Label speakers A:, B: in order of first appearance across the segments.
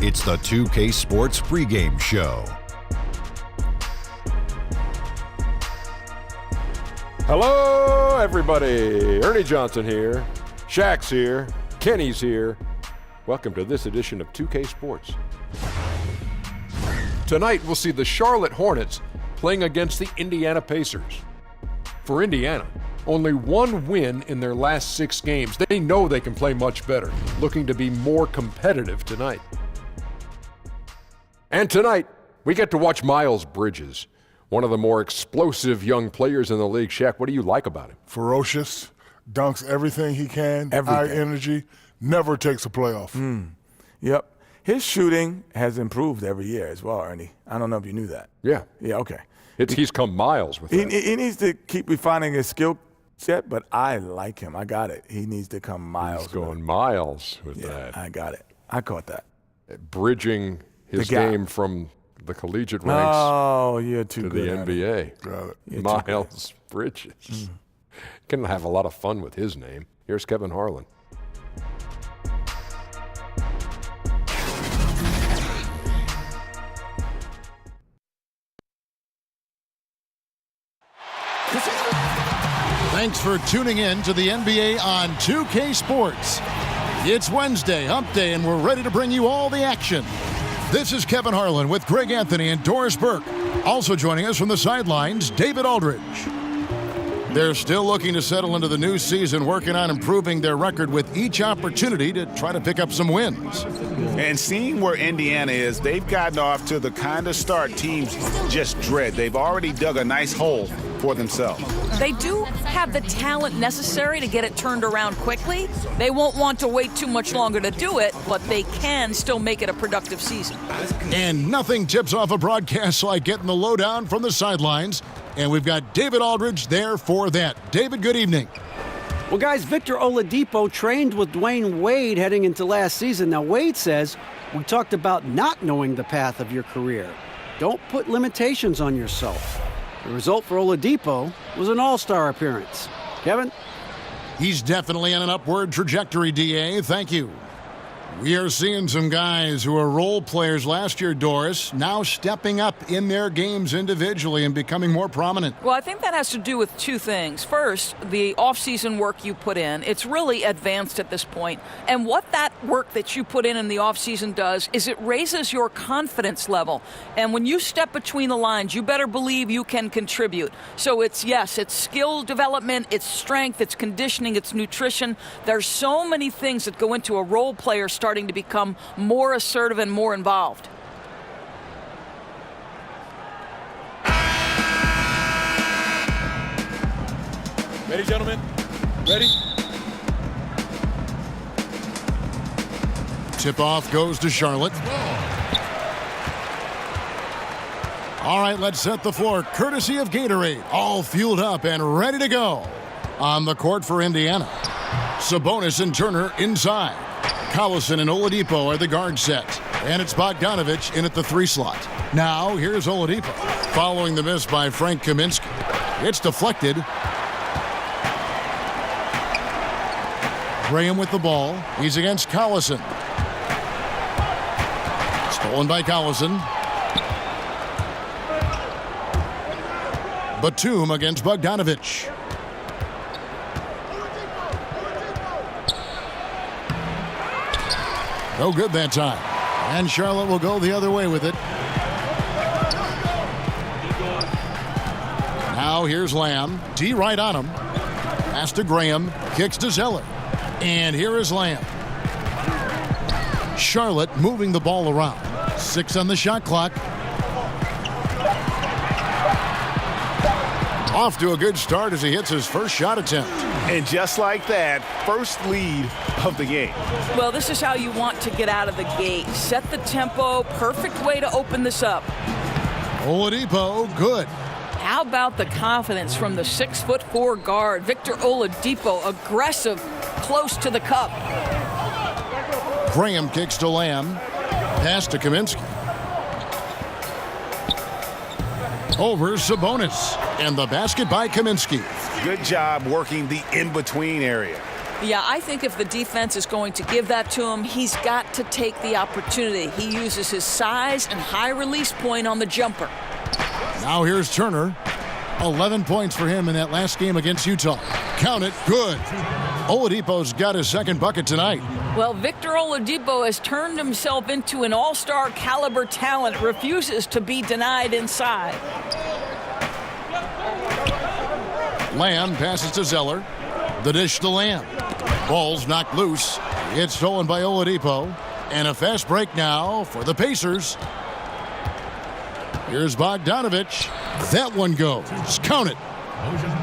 A: It's the 2K Sports pregame show.
B: Hello, everybody. Ernie Johnson here. Shaq's here. Kenny's here. Welcome to this edition of 2K Sports. Tonight, we'll see the Charlotte Hornets playing against the Indiana Pacers. For Indiana, only one win in their last 6 games. They know they can play much better, looking to be more competitive tonight. And tonight, we get to watch Miles Bridges, one of the more explosive young players in the league. Shaq, what do you like about him?
C: Ferocious, dunks everything he can, high energy, never takes a playoff.
D: Yep. His shooting has improved every year as well, Ernie. I don't know if you knew that.
B: Yeah.
D: Yeah, okay.
B: He's come miles with that.
D: He needs to keep refining his skill set, but I like him. I got it. He needs to come miles.
B: He's going miles with
D: yeah,
B: that.
D: I got it. I caught that.
B: Bridging his game from the collegiate ranks to the NBA.
C: Got it.
B: Miles Bridges. Can have a lot of fun with his name. Here's Kevin Harlan.
E: Thanks for tuning in to the NBA on 2K Sports. It's Wednesday, hump day, and we're ready to bring you all the action. This is Kevin Harlan with Greg Anthony and Doris Burke. Also joining us from the sidelines, David Aldridge. They're still looking to settle into the new season, working on improving their record with each opportunity to try to pick up some wins.
F: And seeing where Indiana is, they've gotten off to the kind of start teams just dread. They've already dug a nice hole for themselves.
G: They do have the talent necessary to get it turned around quickly. They won't want to wait too much longer to do it, but they can still make it a productive season.
E: And nothing tips off a broadcast like getting the lowdown from the sidelines. And we've got David Aldridge there for that. David, good evening.
H: Well, guys, Victor Oladipo trained with Dwayne Wade heading into last season. Now, Wade says, we talked about not knowing the path of your career. Don't put limitations on yourself. The result for Oladipo was an all-star appearance. Kevin?
E: He's definitely on an upward trajectory, DA. Thank you. We are seeing some guys who were role players last year, Doris, now stepping up in their games individually and becoming more prominent.
G: Well, I think that has to do with 2 things. First, the offseason work you put in. It's really advanced at this point. And what that work that you put in the offseason does is it raises your confidence level. And when you step between the lines, you better believe you can contribute. So it's skill development, it's strength, it's conditioning, it's nutrition. There's so many things that go into a role player starting to become more assertive and more involved.
B: Ready, gentlemen? Ready?
E: Tip-off goes to Charlotte. All right, let's set the floor. Courtesy of Gatorade. All fueled up and ready to go. On the court for Indiana. Sabonis and Turner inside. Collison and Oladipo are the guard set. And it's Bogdanovich in at the 3 slot. Now, here's Oladipo. Following the miss by Frank Kaminsky. It's deflected. Graham with the ball. He's against Collison. Stolen by Collison. Batum against Bogdanovich. No good that time. And Charlotte will go the other way with it. Now here's Lamb. D right on him. Pass to Graham. Kicks to Zeller. And here is Lamb. Charlotte moving the ball around. 6 on the shot clock. Off to a good start as he hits his first shot attempt.
F: And just like that, first lead of the game.
G: Well, this is how you want to get out of the gate. Set the tempo. Perfect way to open this up.
E: Oladipo, good.
G: How about the confidence from the 6'4" guard, Victor Oladipo, aggressive, close to the cup.
E: Graham kicks to Lamb. Pass to Kaminsky. Over Sabonis. And the basket by Kaminsky.
F: Good job working the in-between area.
G: Yeah, I think if the defense is going to give that to him, he's got to take the opportunity. He uses his size and high release point on the jumper.
E: Now here's Turner. 11 points for him in that last game against Utah. Count it. Good. Oladipo's got his second bucket tonight.
G: Well, Victor Oladipo has turned himself into an all-star caliber talent, refuses to be denied inside.
E: Lamb passes to Zeller. The dish to Lamb. Ball's knocked loose. It's stolen by Oladipo. And a fast break now for the Pacers. Here's Bogdanovich. That one goes. Count it.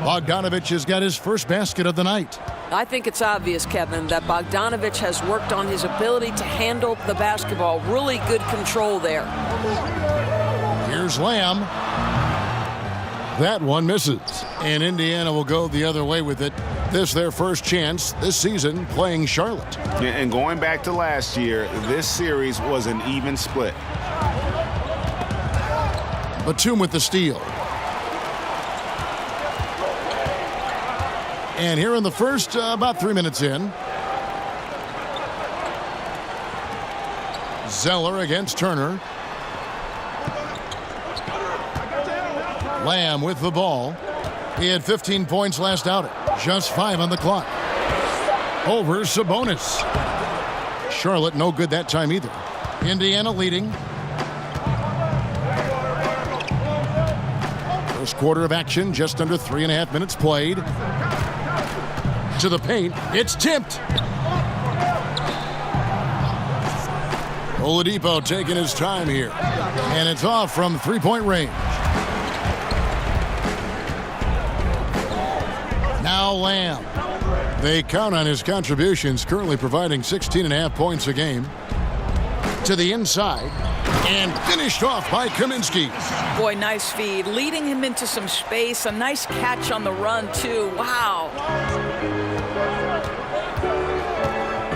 E: Bogdanovich has got his first basket of the night.
I: I think it's obvious, Kevin, that Bogdanovich has worked on his ability to handle the basketball. Really good control there.
E: Here's Lamb. That one misses. And Indiana will go the other way with it. This their first chance this season playing Charlotte.
F: And going back to last year, this series was an even split.
E: Batum with the steal. And here in the first, about 3 minutes in. Zeller against Turner. Lamb with the ball. He had 15 points last outing. Just 5 on the clock. Over Sabonis. Charlotte no good that time either. Indiana leading. First quarter of action, just under 3.5 minutes played. To the paint, it's tipped. Oladipo taking his time here. And it's off from three-point range. Now Lamb. They count on his contributions, currently providing 16.5 points a game. To the inside. And finished off by Kaminsky.
G: Boy, nice feed. Leading him into some space. A nice catch on the run, too. Wow.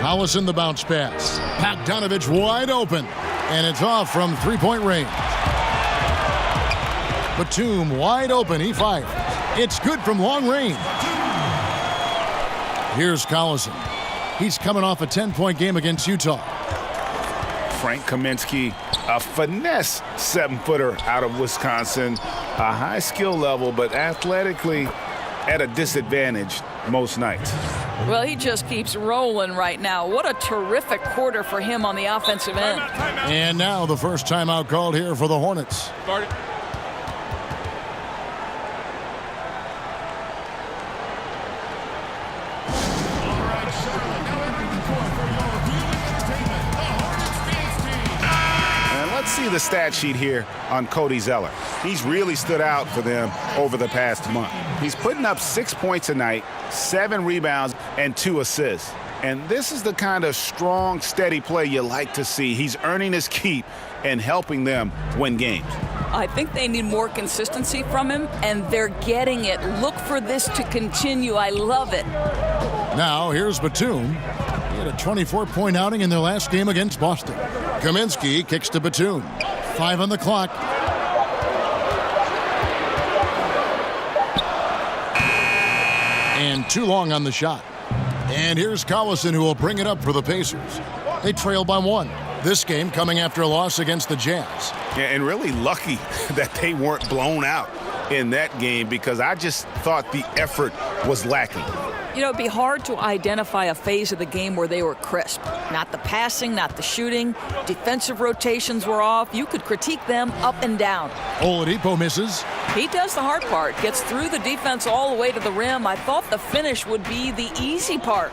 E: Hollis in the bounce pass. Bogdanovich wide open. And it's off from three-point range. Batum wide open. He fires. It's good from long range. Here's Collison. He's coming off a 10-point game against Utah.
F: Frank Kaminsky, a finesse 7-footer out of Wisconsin. A high skill level, but athletically at a disadvantage most nights.
G: Well, he just keeps rolling right now. What a terrific quarter for him on the offensive end.
E: And now the first timeout called here for the Hornets.
F: See the stat sheet here on Cody Zeller. He's really stood out for them over the past month. He's putting up 6 points a night, 7 rebounds, and 2 assists. And this is the kind of strong, steady play you like to see. He's earning his keep and helping them win games.
G: I think they need more consistency from him, and they're getting it. Look for this to continue. I love it.
E: Now here's Batum. He had a 24-point outing in their last game against Boston. Kaminsky kicks to Batum. 5 on the clock. And too long on the shot. And here's Collison, who will bring it up for the Pacers. They trail by 1. This game coming after a loss against the Jazz.
F: Yeah, and really lucky that they weren't blown out in that game, because I just thought the effort was lacking.
G: You know, it'd be hard to identify a phase of the game where they were crisp. Not the passing, not the shooting. Defensive rotations were off. You could critique them up and down.
E: Oladipo misses.
G: He does the hard part. Gets through the defense all the way to the rim. I thought the finish would be the easy part.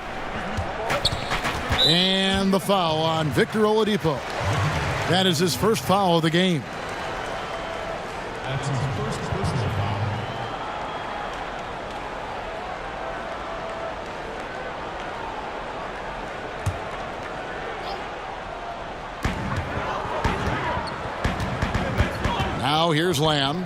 E: And the foul on Victor Oladipo. That is his first foul of the game.
J: That's his first personal foul.
E: Now here's Lamb.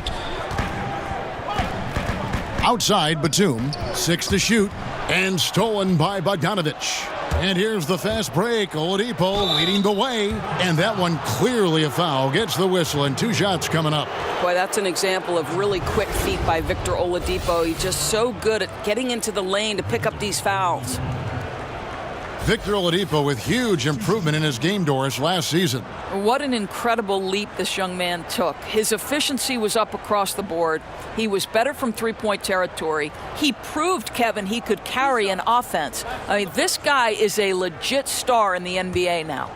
E: Outside Batum. 6 to shoot. And stolen by Bogdanovich. And here's the fast break. Oladipo leading the way. And that one clearly a foul. Gets the whistle, and 2 shots coming up.
I: Boy, that's an example of really quick feet by Victor Oladipo. He's just so good at getting into the lane to pick up these fouls.
E: Victor Oladipo with huge improvement in his game, Doris, last season.
G: What an incredible leap this young man took. His efficiency was up across the board. He was better from three-point territory. He proved, Kevin, he could carry an offense. I mean, this guy is a legit star in the NBA now.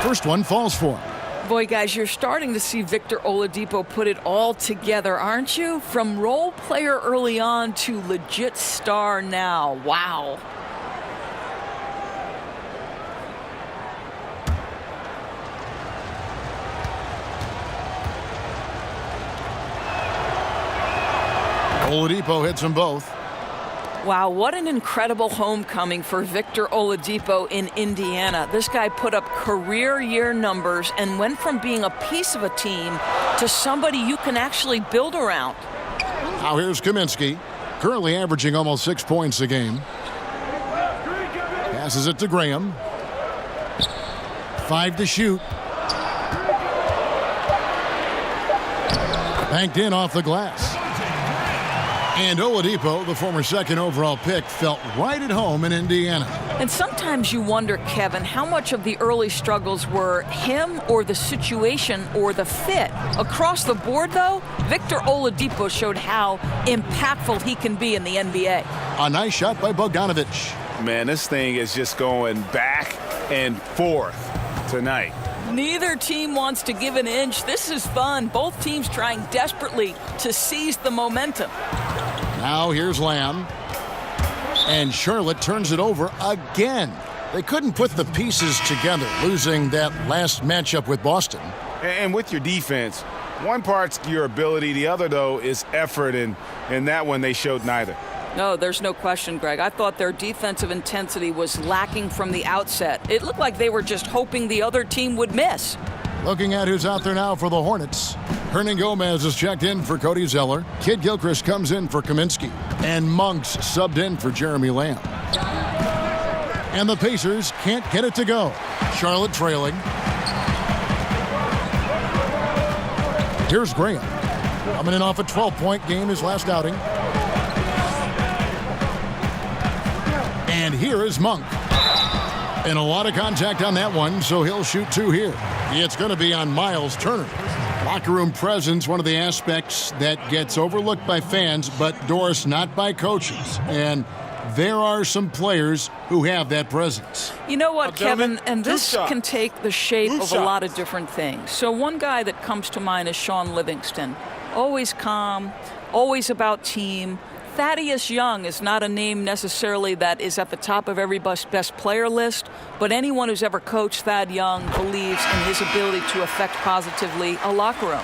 E: First one falls for him.
G: Boy, guys, you're starting to see Victor Oladipo put it all together, aren't you? From role player early on to legit star now. Wow.
E: Oladipo hits them both.
G: Wow, what an incredible homecoming for Victor Oladipo in Indiana. This guy put up career year numbers and went from being a piece of a team to somebody you can actually build around.
E: Now here's Kaminsky, currently averaging almost 6 points a game. Passes it to Graham. 5 to shoot. Banked in off the glass. And Oladipo, the former second overall pick, felt right at home in Indiana.
G: And sometimes you wonder, Kevin, how much of the early struggles were him or the situation or the fit. Across the board, though, Victor Oladipo showed how impactful he can be in the NBA.
E: A nice shot by Bogdanovic.
F: Man, this thing is just going back and forth tonight.
G: Neither team wants to give an inch. This is fun. Both teams trying desperately to seize the momentum.
E: Now here's Lamb. And Charlotte turns it over again. They couldn't put the pieces together, losing that last matchup with Boston.
F: And with your defense, one part's your ability, the other, though, is effort, and that one they showed neither.
G: No, there's no question, Greg. I thought their defensive intensity was lacking from the outset. It looked like they were just hoping the other team would miss.
E: Looking at who's out there now for the Hornets. Hernan Gomez is checked in for Cody Zeller. Kid Gilchrist comes in for Kaminsky. And Monks subbed in for Jeremy Lamb. And the Pacers can't get it to go. Charlotte trailing. Here's Graham. Coming in off a 12-point game his last outing. And here is Monk. And a lot of contact on that one, so he'll shoot 2 here. It's going to be on Miles Turner. Locker room presence, one of the aspects that gets overlooked by fans, but Doris, not by coaches. And there are some players who have that presence.
G: You know what, Kevin, and this can take the shape of a lot of different things. So one guy that comes to mind is Sean Livingston. Always calm, always about team. Thaddeus Young is not a name necessarily that is at the top of every best player list, but anyone who's ever coached Thad Young believes in his ability to affect positively a locker room.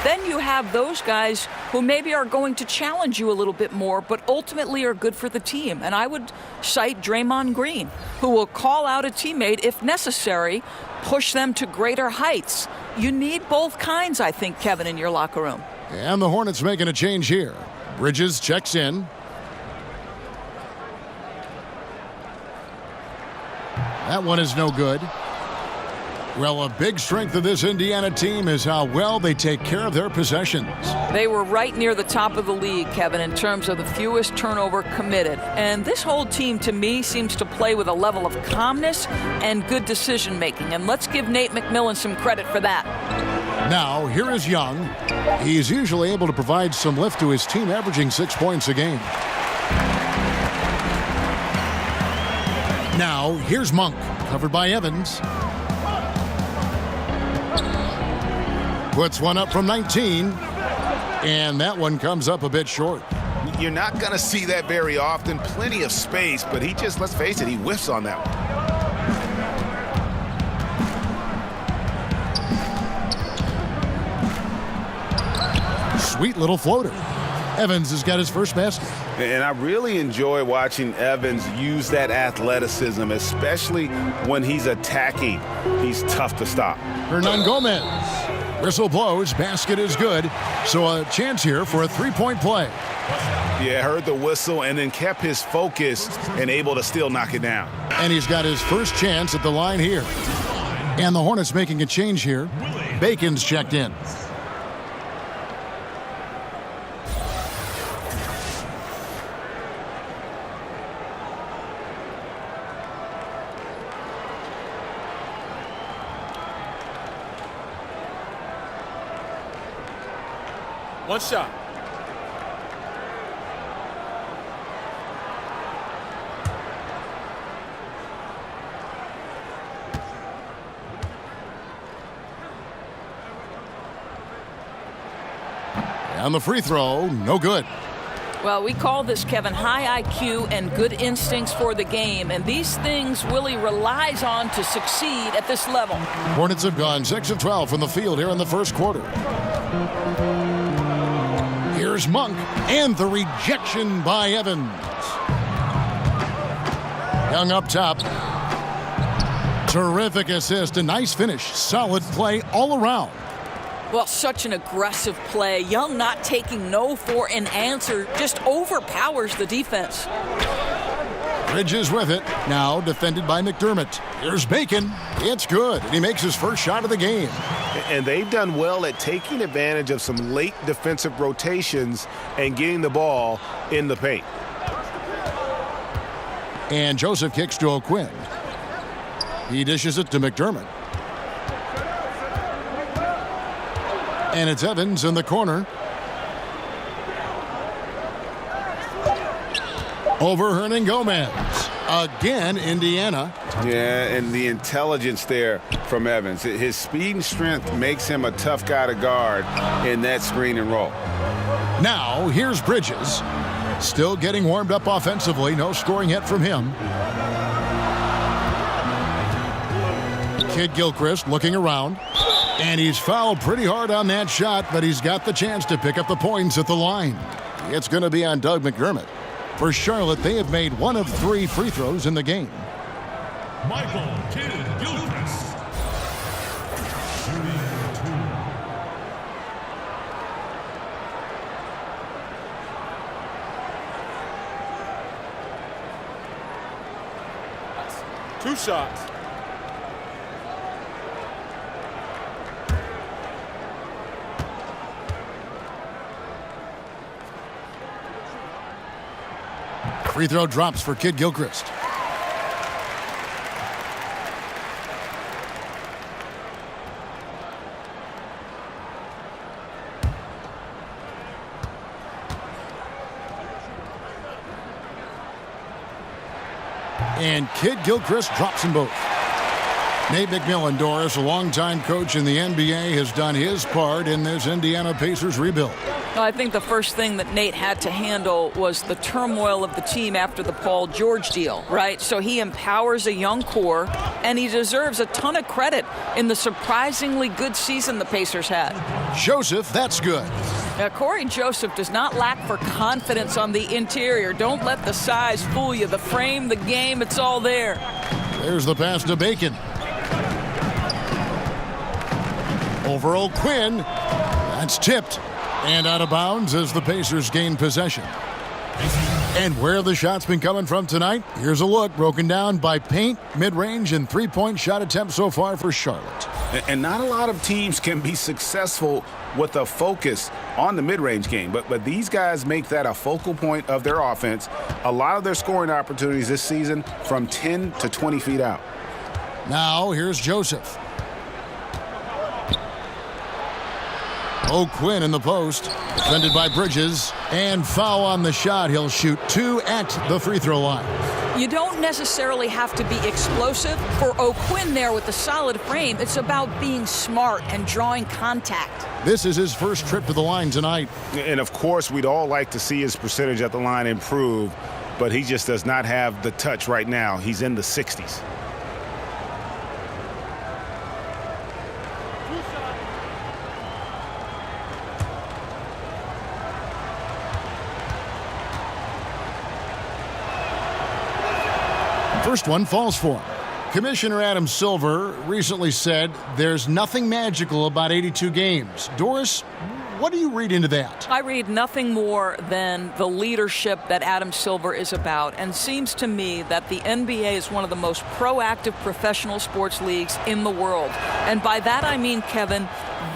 G: Then you have those guys who maybe are going to challenge you a little bit more, but ultimately are good for the team. And I would cite Draymond Green, who will call out a teammate if necessary, push them to greater heights. You need both kinds, I think, Kevin, in your locker room.
E: And the Hornets making a change here. Bridges checks in. That one is no good. Well, a big strength of this Indiana team is how well they take care of their possessions.
G: They were right near the top of the league, Kevin, in terms of the fewest turnover committed. And this whole team, to me, seems to play with a level of calmness and good decision-making. And let's give Nate McMillan some credit for that.
E: Now, here is Young. He's usually able to provide some lift to his team, averaging 6 points a game. Now, here's Monk, covered by Evans. Puts one up from 19, and that one comes up a bit short.
F: You're not going to see that very often. Plenty of space, but he just, let's face it, he whiffs on that one.
E: Sweet little floater. Evans has got his first basket.
F: And I really enjoy watching Evans use that athleticism, especially when he's attacking. He's tough to stop.
E: Hernan Gomez. Whistle blows, basket is good. So a chance here for a three-point play.
F: Yeah, heard the whistle and then kept his focus and able to still knock it down.
E: And he's got his first chance at the line here. And the Hornets making a change here. Bacon's checked in.
B: One shot.
E: And the free throw, no good.
G: Well, we call this, Kevin, high IQ and good instincts for the game, and these things Willie relies on to succeed at this level.
E: Hornets have gone 6 of 12 from the field here in the first quarter. Here's Monk, and the rejection by Evans. Young up top. Terrific assist, a nice finish, solid play all around.
G: Well, such an aggressive play. Young not taking no for an answer, just overpowers the defense.
E: Bridges with it, now defended by McDermott. Here's Bacon, it's good, and he makes his first shot of the game.
F: And they've done well at taking advantage of some late defensive rotations and getting the ball in the paint.
E: And Joseph kicks to O'Quinn. He dishes it to McDermott. And it's Evans in the corner. Over Hernangomez. Again, Indiana.
F: Yeah, and the intelligence there from Evans. His speed and strength makes him a tough guy to guard in that screen and roll.
E: Now, here's Bridges. Still getting warmed up offensively. No scoring yet from him. Kid Gilchrist looking around. And he's fouled pretty hard on that shot, but he's got the chance to pick up the points at the line. It's going to be on Doug McDermott. For Charlotte, they have made 1 of 3 free throws in the game.
J: Michael Kid Gilchrist.
B: Two shots.
E: Free throw drops for Kid Gilchrist. And Kid Gilchrist drops them both. Nate McMillan, Doris, a longtime coach in the NBA, has done his part in this Indiana Pacers rebuild.
G: Well, I think the first thing that Nate had to handle was the turmoil of the team after the Paul George deal, right? So he empowers a young core, and he deserves a ton of credit in the surprisingly good season the Pacers had.
E: Joseph, that's good.
G: Now, Corey Joseph does not lack for confidence on the interior. Don't let the size fool you. The frame, the game, it's all there.
E: There's the pass to Bacon. Over O'Quinn. That's tipped. And out of bounds as the Pacers gain possession. And where the shots been coming from tonight? Here's a look broken down by paint, mid-range, and three-point shot attempts so far for Charlotte.
F: And not a lot of teams can be successful with a focus on the mid-range game. But these guys make that a focal point of their offense. A lot of their scoring opportunities this season from 10 to 20 feet out.
E: Now here's Joseph. O'Quinn in the post, defended by Bridges, and foul on the shot. He'll shoot 2 at the free throw line.
G: You don't necessarily have to be explosive. For O'Quinn there with the solid frame, it's about being smart and drawing contact.
E: This is his first trip to the line tonight.
F: And of course, we'd all like to see his percentage at the line improve, but he just does not have the touch right now. He's in the 60s.
E: First one falls for him. Commissioner Adam Silver recently said there's nothing magical about 82 games. Doris, what do you read into that?
G: I read nothing more than the leadership that Adam Silver is about, and seems to me that the NBA is one of the most proactive professional sports leagues in the world. And by that I mean, Kevin,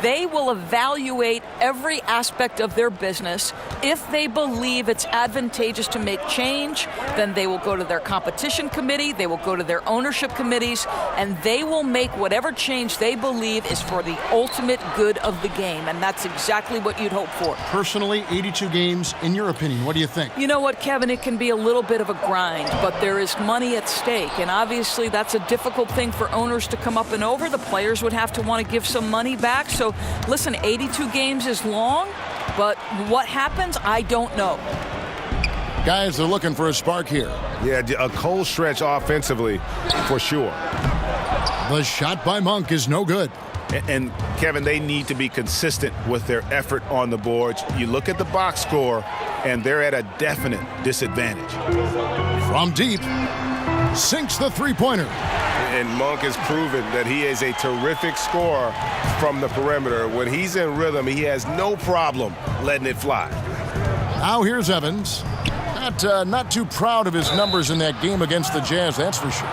G: They will evaluate every aspect of their business. If they believe it's advantageous to make change, then they will go to their competition committee, they will go to their ownership committees, and they will make whatever change they believe is for the ultimate good of the game. And that's exactly what you'd hope for.
E: Personally, 82 games, in your opinion, what do you think?
G: You know what, Kevin? It can be a little bit of a grind, but there is money at stake. And obviously, that's a difficult thing for owners to come up and over. The players would have to want to give some money back. So, listen, 82 games is long, but what happens, I don't know.
E: Guys, they're looking for a spark here.
F: Yeah, a cold stretch offensively, for sure.
E: The shot by Monk is no good.
F: And Kevin, they need to be consistent with their effort on the boards. You look at the box score, and they're at a definite disadvantage.
E: From deep, sinks the three-pointer.
K: And Monk has proven that he is a terrific scorer from the perimeter. When he's in rhythm, he has no problem letting it fly.
E: Now here's Evans. Not too proud of his numbers in that game against the Jazz, that's for sure.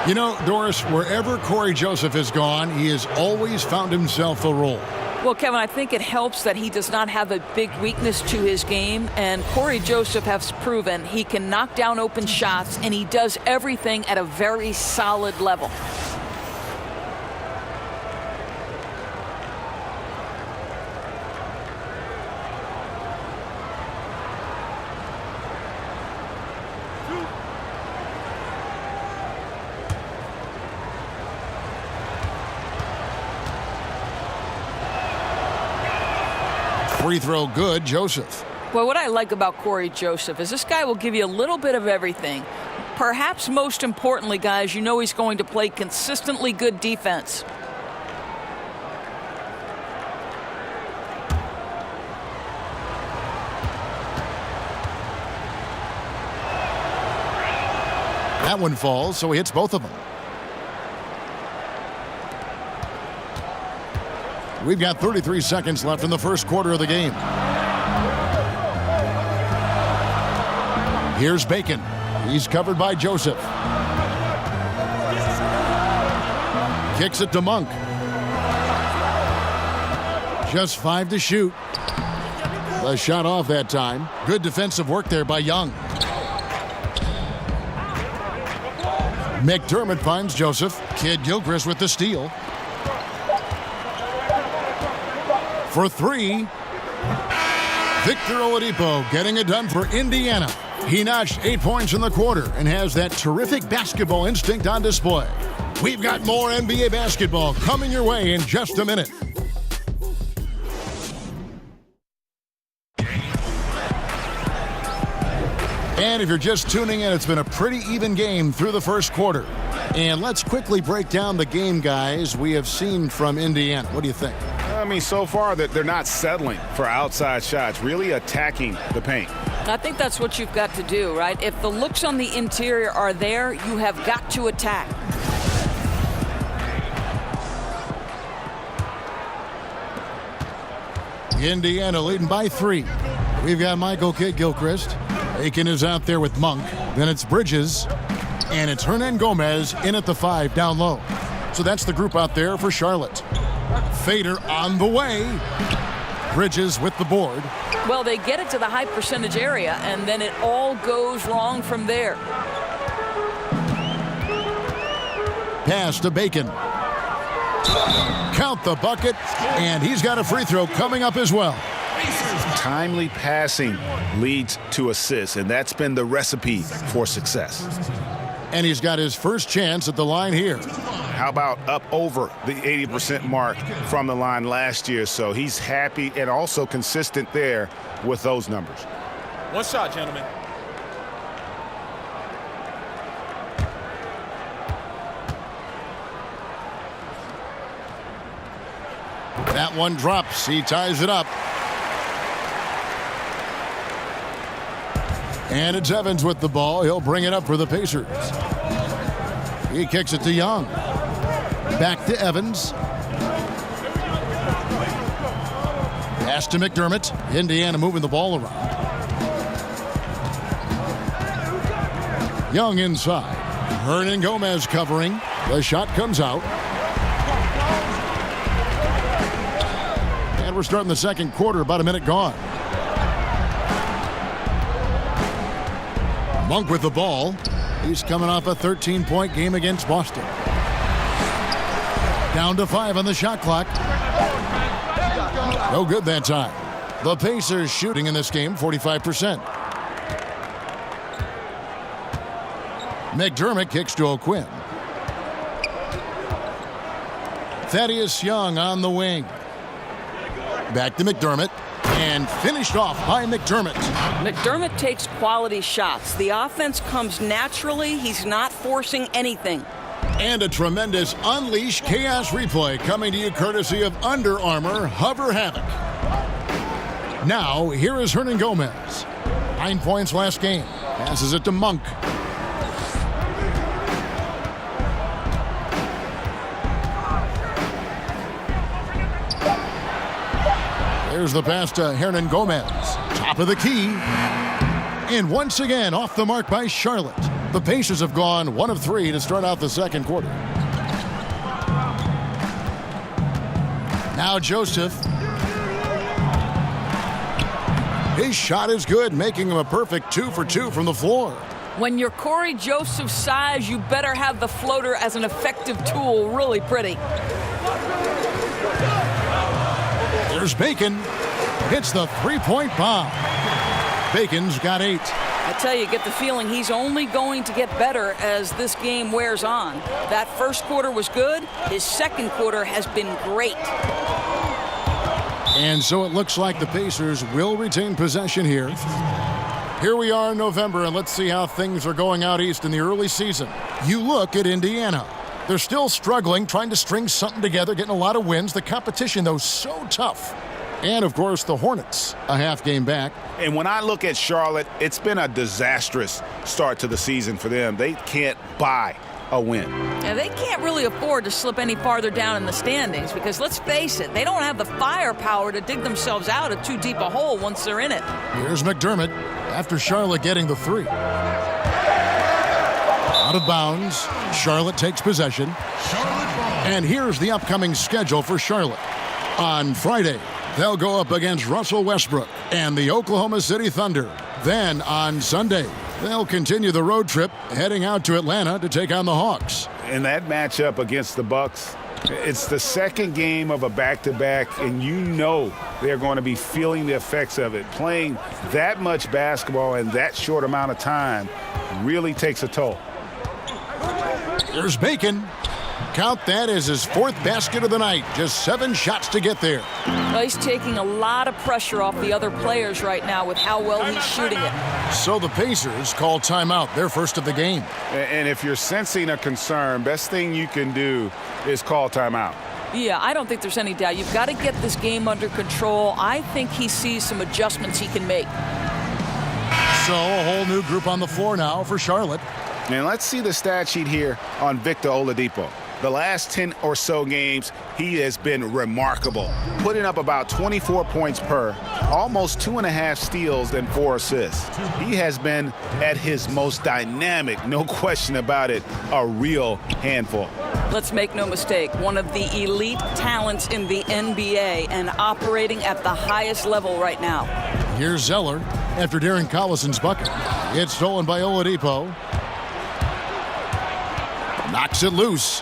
E: You know, Doris, wherever Corey Joseph has gone, he has always found himself a role.
G: Well, Kevin, I think it helps that he does not have a big weakness to his game, and Corey Joseph has proven he can knock down open shots, and he does everything at a very solid level.
E: Free throw good, Joseph.
G: Well, what I like about Corey Joseph is this guy will give you a little bit of everything. Perhaps most importantly, guys, you know he's going to play consistently good defense.
E: That one falls, so he hits both of them. We've got 33 seconds left in the first quarter of the game. Here's Bacon. He's covered by Joseph. Kicks it to Monk. Just 5 to shoot. The shot off that time. Good defensive work there by Young. McDermott finds Joseph. Kid Gilchrist with the steal. For 3, Victor Oladipo getting it done for Indiana. He notched 8 points in the quarter and has that terrific basketball instinct on display. We've got more NBA basketball coming your way in just a minute. And if you're just tuning in, it's been a pretty even game through the first quarter. And let's quickly break down the game, guys, we have seen from Indiana. What do you think?
F: I mean, so far that they're not settling for outside shots, really attacking the paint.
G: I think that's what you've got to do, right? If the looks on the interior are there, you have got to attack.
E: Indiana leading by 3. We've got Michael Kidd-Gilchrist. Aiken is out there with Monk. Then it's Bridges. And it's Hernan Gomez in at the 5 down low. So that's the group out there for Charlotte. Fader on the way. Bridges with the board.
G: Well, they get it to the high percentage area, and then it all goes wrong from there.
E: Pass to Bacon. Count the bucket, and he's got a free throw coming up as well.
F: Timely passing leads to assists, and that's been the recipe for success.
E: And he's got his first chance at the line here.
F: How about up over the 80% mark from the line last year? So he's happy and also consistent there with those numbers.
L: One shot, gentlemen.
E: That one drops. He ties it up. And it's Evans with the ball. He'll bring it up for the Pacers. He kicks it to Young. Back to Evans. Pass to McDermott. Indiana moving the ball around. Young inside. Hernan Gomez covering. The shot comes out. And we're starting the second quarter, about a minute gone. Monk with the ball. He's coming off a 13-point game against Boston. Down to 5 on the shot clock. No good that time. The Pacers shooting in this game 45%. McDermott kicks to O'Quinn. Thaddeus Young on the wing. Back to McDermott. And finished off by McDermott.
G: McDermott takes quality shots. The offense comes naturally. He's not forcing anything.
E: And a tremendous Unleash Chaos replay coming to you courtesy of Under Armour Hover Havoc. Now, here is Hernan Gomez. 9 points last game. Passes it to Monk. There's the pass to Hernan Gomez. Top of the key. And once again, off the mark by Charlotte. The Pacers have gone 1 of 3 to start out the second quarter. Now Joseph. His shot is good, making him a perfect 2 for 2 from the floor.
G: When you're Corey Joseph's size, you better have the floater as an effective tool. Really pretty.
E: There's Bacon. Hits the three-point bomb. Bacon's got 8.
G: I tell you, get the feeling he's only going to get better as this game wears on. That first quarter was good. His second quarter has been great.
E: And so it looks like the Pacers will retain possession here. Here we are in November, and let's see how things are going out east in the early season. You look at Indiana. They're still struggling, trying to string something together, getting a lot of wins. The competition, though, so tough. And, of course, the Hornets, a half game back.
F: And when I look at Charlotte, it's been a disastrous start to the season for them. They can't buy a win.
G: Yeah, they can't really afford to slip any farther down in the standings because, let's face it, they don't have the firepower to dig themselves out of too deep a hole once they're in it.
E: Here's McDermott after Charlotte getting the 3. Out of bounds. Charlotte takes possession. And here's the upcoming schedule for Charlotte. On Friday, they'll go up against Russell Westbrook and the Oklahoma City Thunder. Then on Sunday, they'll continue the road trip, heading out to Atlanta to take on the Hawks.
F: In that matchup against the Bucks, it's the second game of a back-to-back, and you know they're going to be feeling the effects of it. Playing that much basketball in that short amount of time really takes a toll.
E: There's Bacon. Count that as his 4th basket of the night. Just 7 shots to get there.
G: Well, he's taking a lot of pressure off the other players right now with how well he's shooting it.
E: So the Pacers call timeout, their first of the game.
F: And if you're sensing a concern, best thing you can do is call timeout.
G: Yeah, I don't think there's any doubt. You've got to get this game under control. I think he sees some adjustments he can make.
E: So a whole new group on the floor now for Charlotte.
F: And let's see the stat sheet here on Victor Oladipo. The last 10 or so games, he has been remarkable, putting up about 24 points per, almost 2.5 steals and 4 assists. He has been at his most dynamic, no question about it, a real handful.
G: Let's make no mistake, one of the elite talents in the NBA and operating at the highest level right now.
E: Here's Zeller after Darren Collison's bucket. It's stolen by Oladipo. Knocks it loose.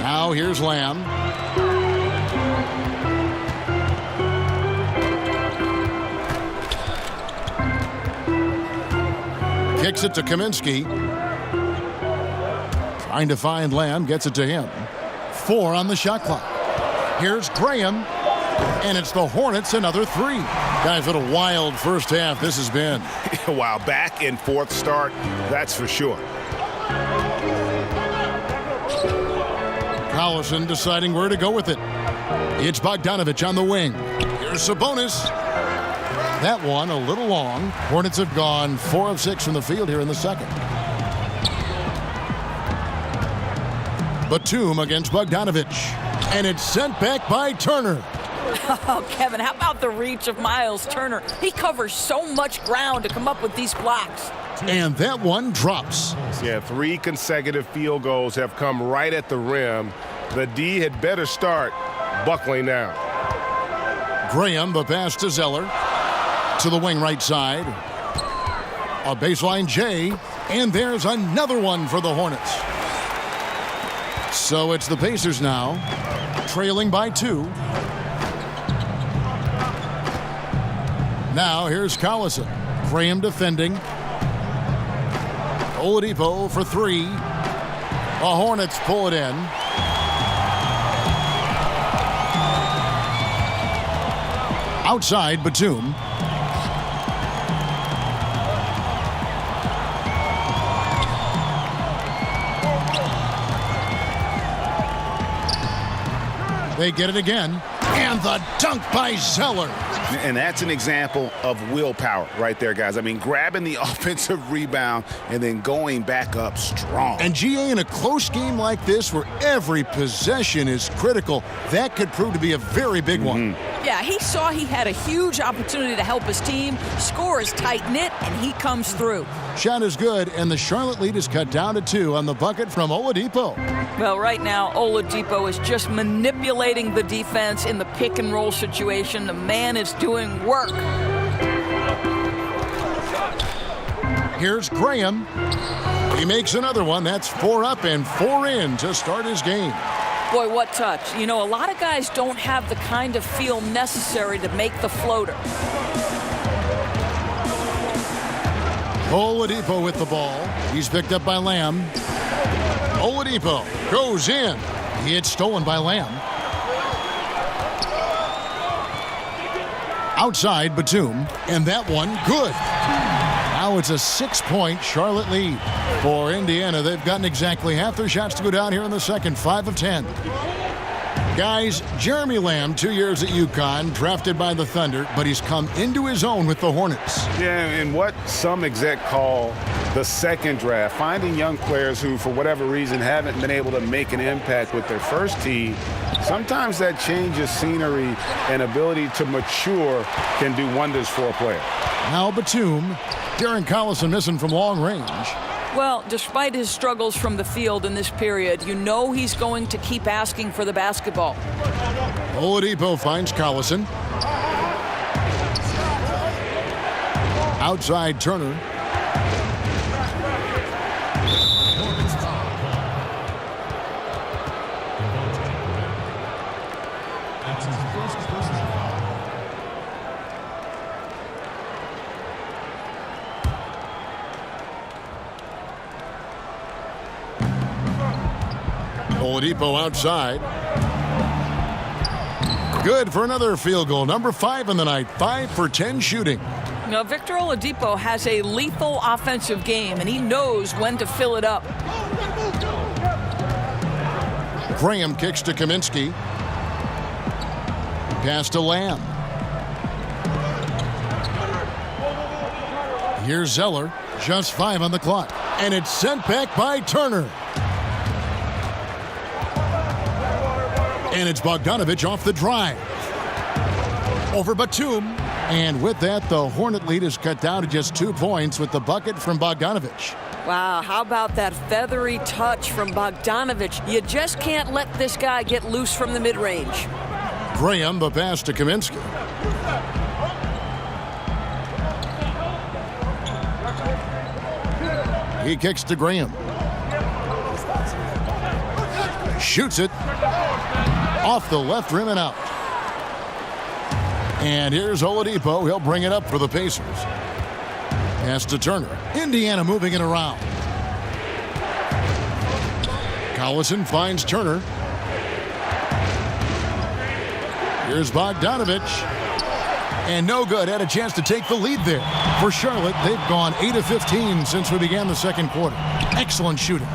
E: Now here's Lamb. Kicks it to Kaminsky. Trying to find Lamb, gets it to him. 4 on the shot clock. Here's Graham, and it's the Hornets, another 3. Guys, what a wild first half this has been.
F: Wow, back in 4th start, that's for sure.
E: Collison deciding where to go with it. It's Bogdanovich on the wing. Here's Sabonis. That one a little long. Hornets have gone 4 of 6 from the field here in the second. Batum against Bogdanovich. And it's sent back by Turner.
G: Oh, Kevin, how about the reach of Miles Turner? He covers so much ground to come up with these blocks.
E: And that one drops.
K: Yeah, 3 consecutive field goals have come right at the rim. The D had better start buckling down.
E: Graham, the pass to Zeller. To the wing right side. A baseline J, and there's another one for the Hornets. So it's the Pacers now, trailing by 2. Now here's Collison. Graham defending. Oladipo for 3. The Hornets pull it in. Outside, Batum. They get it again. And the dunk by Zeller.
F: And that's an example of willpower right there, guys. I mean, grabbing the offensive rebound and then going back up strong.
E: And GA, in a close game like this where every possession is critical, that could prove to be a very big one.
G: Yeah, he saw he had a huge opportunity to help his team. Score is tight-knit, and he comes through.
E: Shot is good, and the Charlotte lead is cut down to 2 on the bucket from Oladipo.
G: Well, right now, Oladipo is just manipulating the defense in the pick-and-roll situation. The man is doing work.
E: Here's Graham. He makes another one. That's 4 up and 4 in to start his game.
G: Boy, what touch. You know, a lot of guys don't have the kind of feel necessary to make the floater.
E: Oladipo with the ball. He's picked up by Lamb. Oladipo goes in. It's stolen by Lamb. Outside, Batum. And that one, good. Now it's a 6-point Charlotte lead. For Indiana, they've gotten exactly half their shots to go down here in the second, 5 of 10. Guys, Jeremy Lamb, 2 years at UConn, drafted by the Thunder, but he's come into his own with the Hornets.
F: Yeah, and what some exec call the second draft, finding young players who, for whatever reason, haven't been able to make an impact with their first team. Sometimes that change of scenery and ability to mature can do wonders for a player.
E: Now Batum. Darren Collison missing from long range.
G: Well, despite his struggles from the field in this period, you know he's going to keep asking for the basketball.
E: Oladipo finds Collison. Outside Turner. Oladipo outside. Good for another field goal. Number 5 in the night. 5 for 10 shooting.
G: Now, Victor Oladipo has a lethal offensive game, and he knows when to fill it up.
E: Graham kicks to Kaminsky. Pass to Lamb. Here's Zeller. Just 5 on the clock. And it's sent back by Turner. And it's Bogdanovich off the drive. Over Batum. And with that, the Hornet lead is cut down to just 2 points with the bucket from Bogdanovich.
I: Wow, how about that feathery touch from Bogdanovich? You just can't let this guy get loose from the mid-range.
E: Graham, the pass to Kaminsky. He kicks to Graham. Shoots it. Off the left rim and out. And here's Oladipo. He'll bring it up for the Pacers. Pass to Turner. Indiana moving it around. Collison finds Turner. Here's Bogdanovich. And no good. Had a chance to take the lead there. For Charlotte, they've gone 8 of 15 since we began the second quarter. Excellent shooting.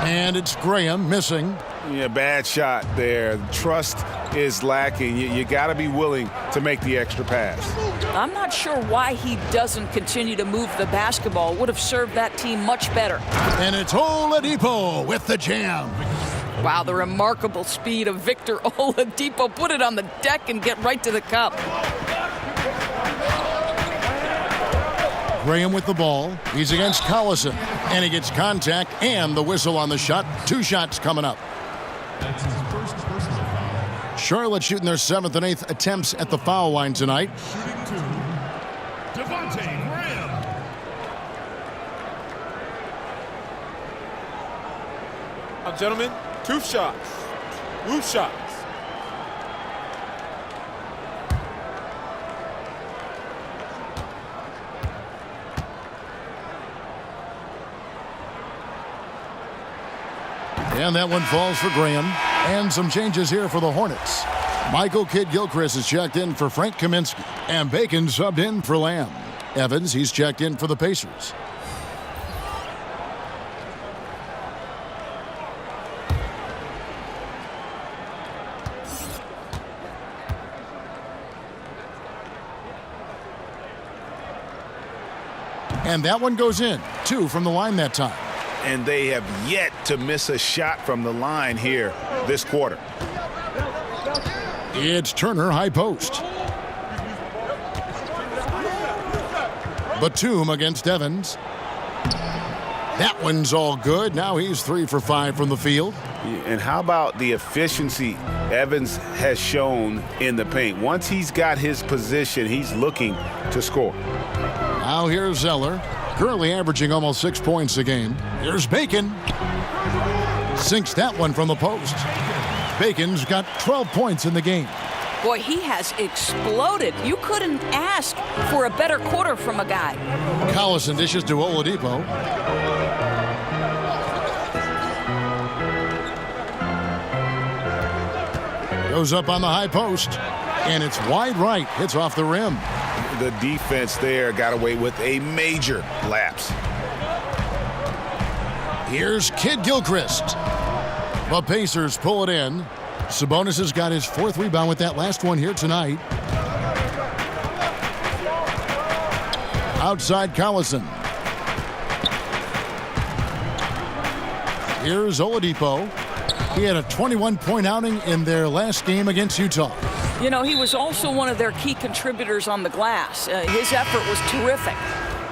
E: And it's Graham missing.
F: Yeah, bad shot there. Trust is lacking. You got to be willing to make the extra pass.
G: I'm not sure why he doesn't continue to move the basketball. Would have served that team much better.
E: And it's Oladipo with the jam.
G: Wow, the remarkable speed of Victor Oladipo. Put it on the deck and get right to the cup.
E: Graham with the ball. He's against Collison. And he gets contact and the whistle on the shot. 2 shots coming up.
J: That's his first personal foul.
E: Charlotte shooting their 7th and 8th attempts at the foul line tonight.
J: Shooting 2, Devontae Graham.
L: Gentlemen, 2 shots. Loose shots.
E: And that one falls for Graham. And some changes here for the Hornets. Michael Kidd-Gilchrist is checked in for Frank Kaminsky. And Bacon subbed in for Lamb. Evans, he's checked in for the Pacers. And that one goes in. 2 from the line that time.
F: And they have yet to miss a shot from the line here this quarter.
E: It's Turner, high post. Batum against Evans. That one's all good. Now he's 3 for 5 from the field.
F: And how about the efficiency Evans has shown in the paint? Once he's got his position, he's looking to score.
E: Now here's Zeller, currently averaging almost 6 points a game. Here's Bacon. Sinks that one from the post. Bacon's got 12 points in the game.
G: Boy, he has exploded. You couldn't ask for a better quarter from a guy.
E: Collison dishes to Oladipo. Goes up on the high post, and it's wide right. Hits off the rim.
F: The defense there got away with a major lapse.
E: Here's Kidd-Gilchrist. The Pacers pull it in. Sabonis has got his 4th rebound with that last one here tonight. Outside Collison. Here's Oladipo. He had a 21-point outing in their last game against Utah.
G: You know, he was also one of their key contributors on the glass. His effort was terrific.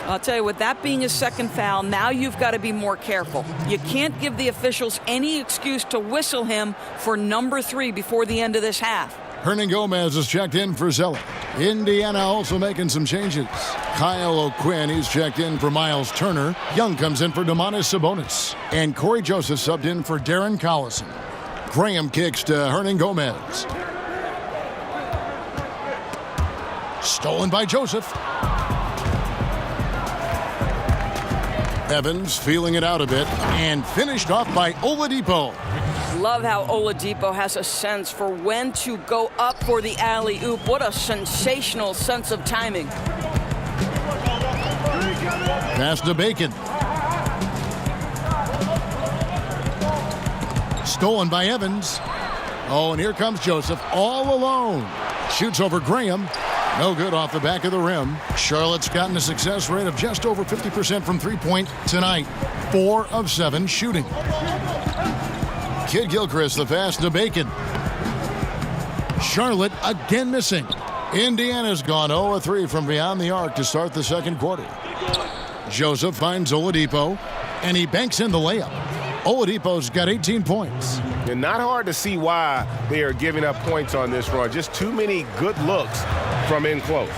G: I'll tell you, with that being his 2nd foul, now you've got to be more careful. You can't give the officials any excuse to whistle him for number 3 before the end of this half.
E: Hernangomez is checked in for Zeller. Indiana also making some changes. Kyle O'Quinn, he's checked in for Miles Turner. Young comes in for Domantas Sabonis. And Corey Joseph subbed in for Darren Collison. Graham kicks to Hernangomez. Stolen by Joseph. Evans feeling it out a bit and finished off by Oladipo.
G: Love how Oladipo has a sense for when to go up for the alley-oop. What a sensational sense of timing.
E: Pass to Bacon. Stolen by Evans. Oh, and here comes Joseph all alone. Shoots over Graham. No good off the back of the rim. Charlotte's gotten a success rate of just over 50% from three-point tonight. 4 of 7 shooting. Kidd-Gilchrist, the pass to Bacon. Charlotte again missing. Indiana's gone 0 of 3 from beyond the arc to start the 2nd quarter. Joseph finds Oladipo, and he banks in the layup. Oladipo's got 18 points.
K: And not hard to see why they are giving up points on this run. Just too many good looks from in close.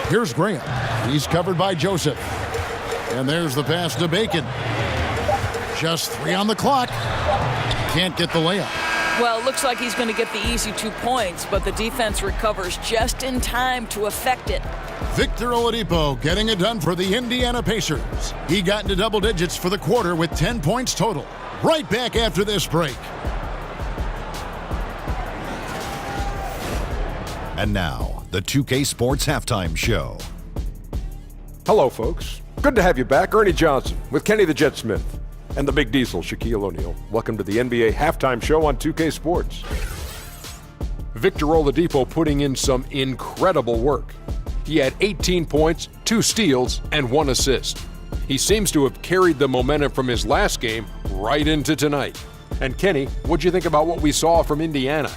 E: Here's Graham. He's covered by Joseph. And there's the pass to Bacon. Just 3 on the clock. Can't get the layup.
G: Well, it looks like he's going to get the easy 2 points, but the defense recovers just in time to effect it.
E: Victor Oladipo getting it done for the Indiana Pacers. He got into double digits for the quarter with 10 points total. Right back after this break.
A: And now, the 2K Sports Halftime Show.
B: Hello, folks. Good to have you back. Ernie Johnson with Kenny the Jet Smith and the Big Diesel, Shaquille O'Neal. Welcome to the NBA Halftime Show on 2K Sports. Victor Oladipo putting in some incredible work. He had 18 points, 2 steals, and 1 assist. He seems to have carried the momentum from his last game right into tonight. And Kenny, what'd you think about what we saw from Indiana?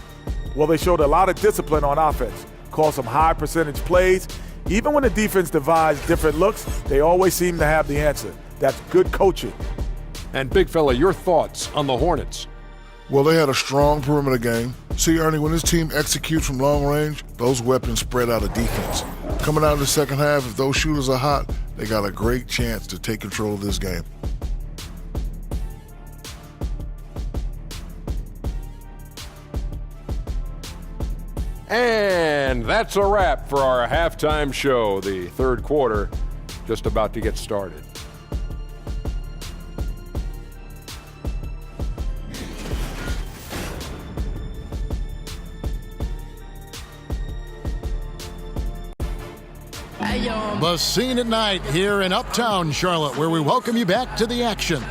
D: Well, they showed a lot of discipline on offense, called some high percentage plays. Even when the defense devised different looks, they always seem to have the answer. That's good coaching.
B: And big fella, your thoughts on the Hornets?
C: Well, they had a strong perimeter game. See, Ernie, when this team executes from long range, those weapons spread out of defense. Coming out of the second half, if those shooters are hot, they got a great chance to take control of this game.
B: And that's a wrap for our halftime show. The third quarter just about to get started.
E: The scene at night here in Uptown Charlotte, where we welcome you back to the action.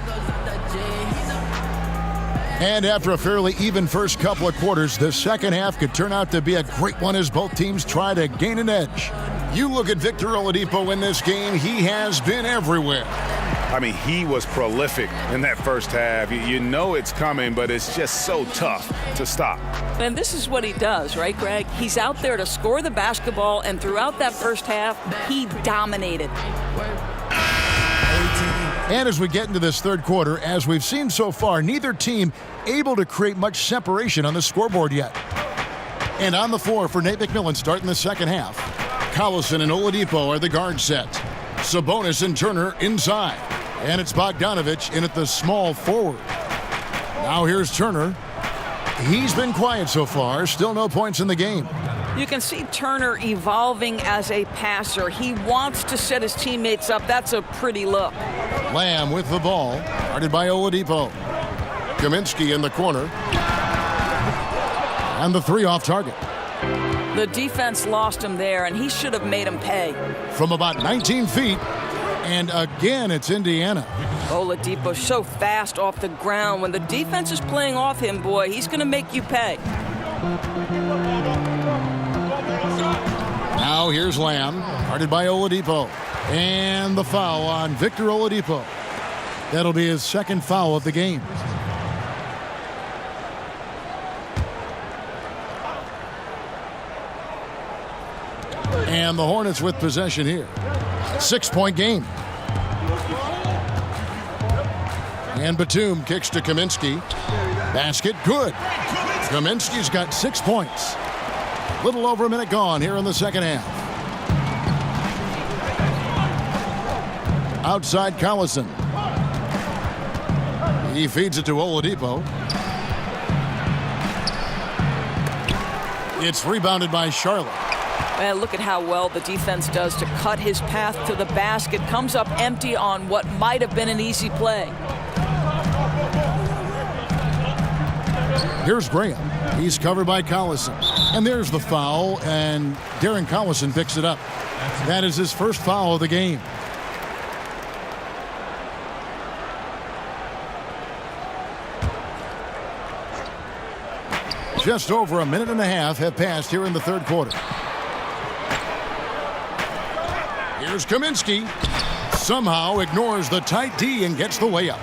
E: And after a fairly even first couple of quarters, the second half could turn out to be a great one as both teams try to gain an edge. You look at Victor Oladipo in this game, he has been everywhere.
F: I mean, he was prolific in that first half. You know it's coming, but it's just so tough to stop.
G: And this is what he does, right, Greg? He's out there to score the basketball, and throughout that first half, he dominated.
E: And as we get into this third quarter, as we've seen so far, neither team able to create much separation on the scoreboard yet. And on the floor for Nate McMillan starting the second half, Collison and Oladipo are the guard set. Sabonis and Turner inside. And it's Bogdanovich in at the small forward. Now here's Turner. He's been quiet so far, still no points in the game.
G: You can see Turner evolving as a passer. He wants to set his teammates up. That's a pretty look.
E: Lamb with the ball, guarded by Oladipo. Kaminsky in the corner. And the three off target.
G: The defense lost him there, and he should have made him pay.
E: From about 19 feet, and again it's Indiana.
G: Oladipo so fast off the ground. When the defense is playing off him, boy, he's going to make you pay.
E: Now here's Lamb, guarded by Oladipo. And the foul on Victor Oladipo. That'll be his second foul of the game. And the Hornets with possession here. 6-point game. And Batum kicks to Kaminsky. Basket good. Kaminsky's got 6 points. Little over a minute gone here in the second half. Outside Collison. He feeds it to Oladipo. It's rebounded by Charlotte.
G: Man, look at how well the defense does to cut his path to the basket. Comes up empty on what might have been an easy play.
E: Here's Graham. He's covered by Collison. And there's the foul, and Darren Collison picks it up. That is his first foul of the game. Just over a minute and a half have passed here in the third quarter. Here's Kaminsky. Somehow ignores the tight D and gets the layup.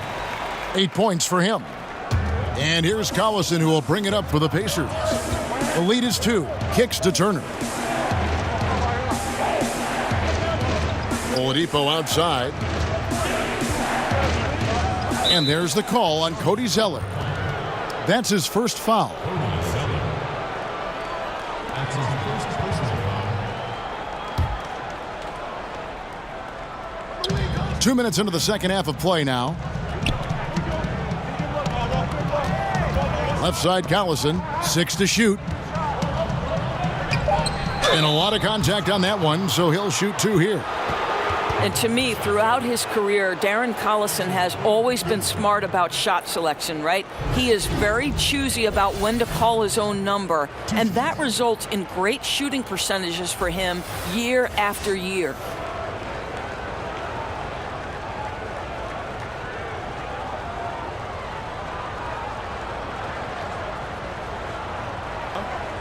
E: 8 points for him. And here's Collison, who will bring it up for the Pacers. The lead is 2. Kicks to Turner. Oladipo outside. And there's the call on Cody Zeller. That's his first foul.
J: That's his first personal foul.
E: 2 minutes into the second half of play now. Left side Collison, 6 to shoot. And a lot of contact on that one, so he'll shoot 2 here.
G: And to me, throughout his career, Darren Collison has always been smart about shot selection, right? He is very choosy about when to call his own number, and that results in great shooting percentages for him year after year.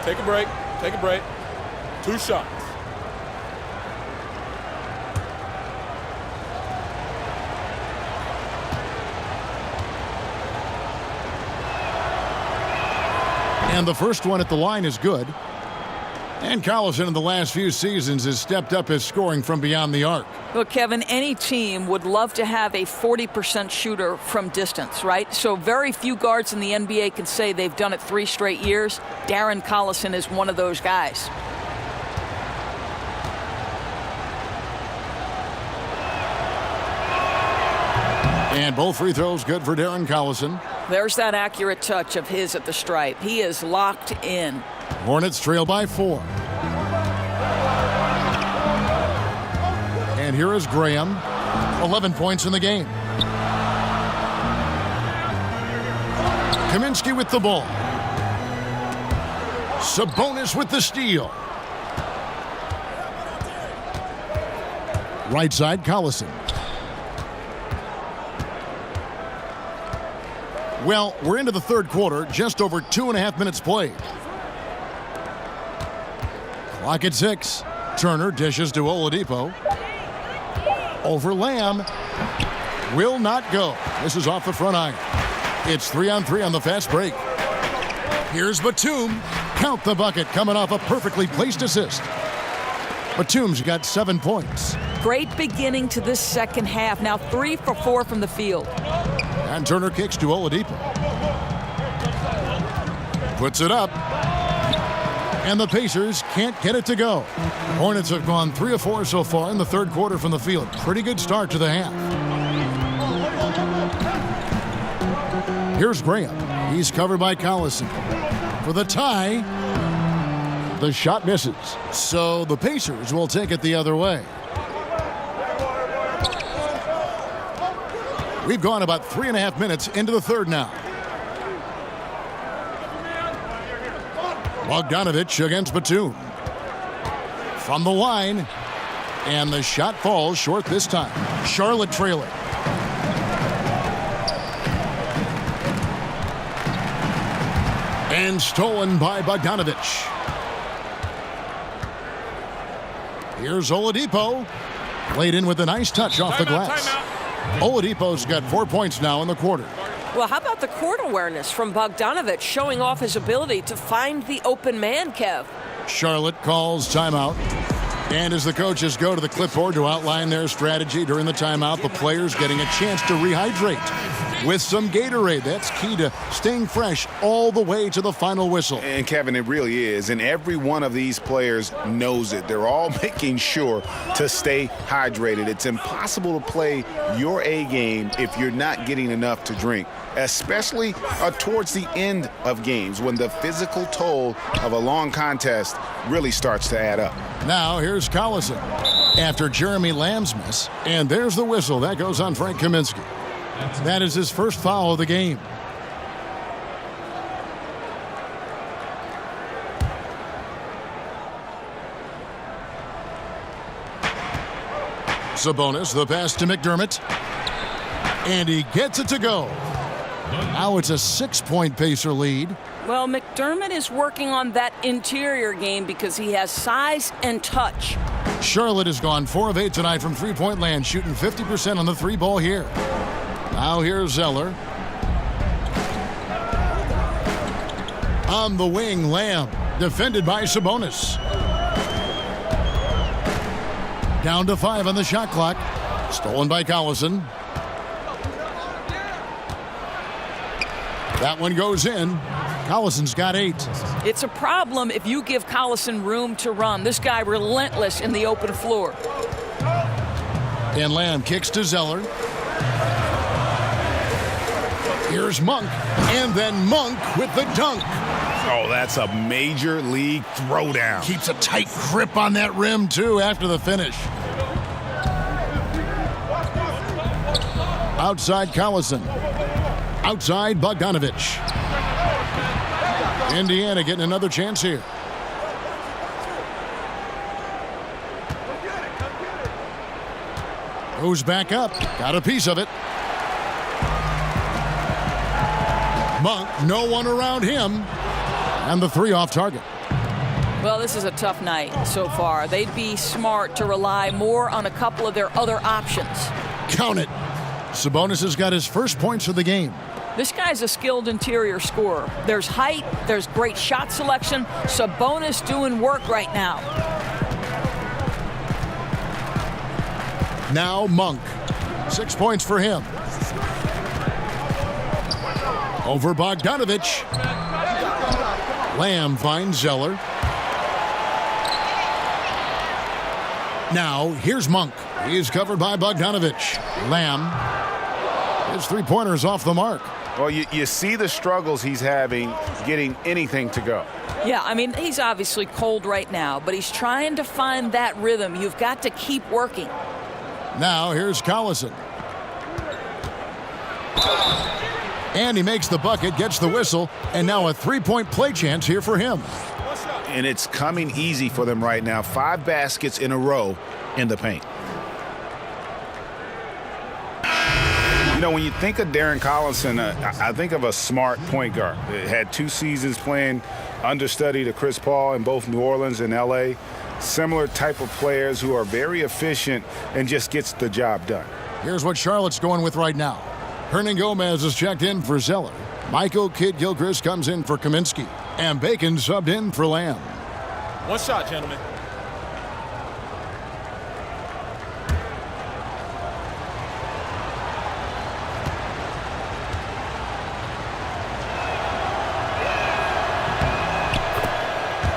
L: Take a break. Take a break. 2 shots.
E: And the first one at the line is good. And Collison in the last few seasons has stepped up his scoring from beyond the arc.
G: Well, Kevin, any team would love to have a 40% shooter from distance, right? So very few guards in the NBA can say they've done it 3 straight years. Darren Collison is one of those guys.
E: And both free throws good for Darren Collison.
G: There's that accurate touch of his at the stripe. He is locked in.
E: Hornets trail by 4. And here is Graham. 11 points in the game. Kaminsky with the ball. Sabonis with the steal. Right side, Collison. Well, we're into the third quarter, just over 2.5 minutes played. Clock at 6. Turner dishes to Oladipo. Over Lamb. Will not go. This is off the front iron. It's 3-on-3 on the fast break. Here's Batum. Count the bucket, coming off a perfectly placed assist. Batum's got 7 points.
G: Great beginning to this second half. Now 3 for 4 from the field.
E: And Turner kicks to Oladipo. Puts it up. And the Pacers can't get it to go. Hornets have gone 3 of 4 so far in the third quarter from the field. Pretty good start to the half. Here's Graham. He's covered by Collison. For the tie, the shot misses. So the Pacers will take it the other way. We've gone about 3.5 minutes into the third now. Bogdanovich against Batum. From the line. And the shot falls short this time. Charlotte trailing. And stolen by Bogdanovich. Here's Oladipo. Played in with a nice touch off the glass. Oladipo's got 4 points now in the quarter.
I: Well, how about the court awareness from Bogdanovich, showing off his ability to find the open man, Kev?
E: Charlotte calls timeout. And as the coaches go to the clipboard to outline their strategy during the timeout, the players getting a chance to rehydrate with some Gatorade. That's key to staying fresh all the way to the final whistle.
F: And Kevin, it really is. And every one of these players knows it. They're all making sure to stay hydrated. It's impossible to play your A game if you're not getting enough to drink, especially towards the end of games when the physical toll of a long contest really starts to add up.
E: Now here's Collison after Jeremy Lamb's miss. And there's the whistle. That goes on Frank Kaminsky. That is his first foul of the game. Sabonis, the pass to McDermott. And he gets it to go. Now it's a 6-point Pacer lead.
G: Well, McDermott is working on that interior game because he has size and touch.
E: Charlotte has gone 4 of 8 tonight from three-point land, shooting 50% on the 3-ball here. Now here's Zeller. On the wing, Lamb, defended by Sabonis. Down to 5 on the shot clock. Stolen by Collison. That one goes in. Collison's got 8.
G: It's a problem if you give Collison room to run. This guy relentless in the open floor.
E: And Lamb kicks to Zeller. Here's Monk. And then Monk with the dunk.
F: Oh, that's a major league throwdown.
E: Keeps a tight grip on that rim, too, after the finish. Outside Collison. Outside Bogdanovich. Indiana getting another chance here. Goes back up. Got a piece of it. Monk, no one around him. And the 3 off target.
G: Well, this is a tough night so far. They'd be smart to rely more on a couple of their other options.
E: Count it. Sabonis has got his first points of the game.
G: This guy's a skilled interior scorer. There's height, there's great shot selection. Sabonis doing work right now.
E: Now Monk. 6 points for him. Over Bogdanovich. Lamb finds Zeller. Now here's Monk. He's covered by Bogdanovich. Lamb. His three-pointer is off the mark.
F: Well, you see the struggles he's having getting anything to go.
G: Yeah, I mean, he's obviously cold right now, but he's trying to find that rhythm. You've got to keep working.
E: Now here's Collison. And he makes the bucket, gets the whistle, and now a three-point play chance here for him.
F: And it's coming easy for them right now. 5 baskets in a row in the paint. You know, when you think of Darren Collison, I think of a smart point guard. Had 2 seasons playing understudy to Chris Paul in both New Orleans and L.A. Similar type of players who are very efficient and just gets the job done.
E: Here's what Charlotte's going with right now. Hernan Gomez is checked in for Zeller. Michael Kidd-Gilchrist comes in for Kaminsky. And Bacon subbed in for Lamb.
L: One shot, gentlemen.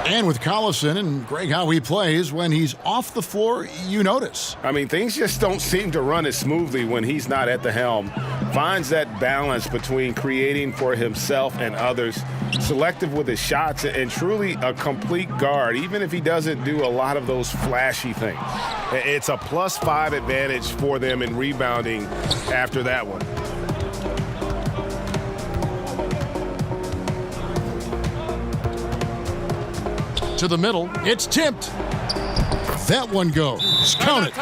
E: And with Collison and Greg, how he plays, when he's off the floor, you notice.
K: I mean, things just don't seem to run as smoothly when he's not at the helm. Finds that balance between creating for himself and others, selective with his shots, and truly a complete guard, even if he doesn't do a lot of those flashy things. It's a +5 advantage for them in rebounding after that one.
E: To the middle, it's tipped. That one goes. Count it.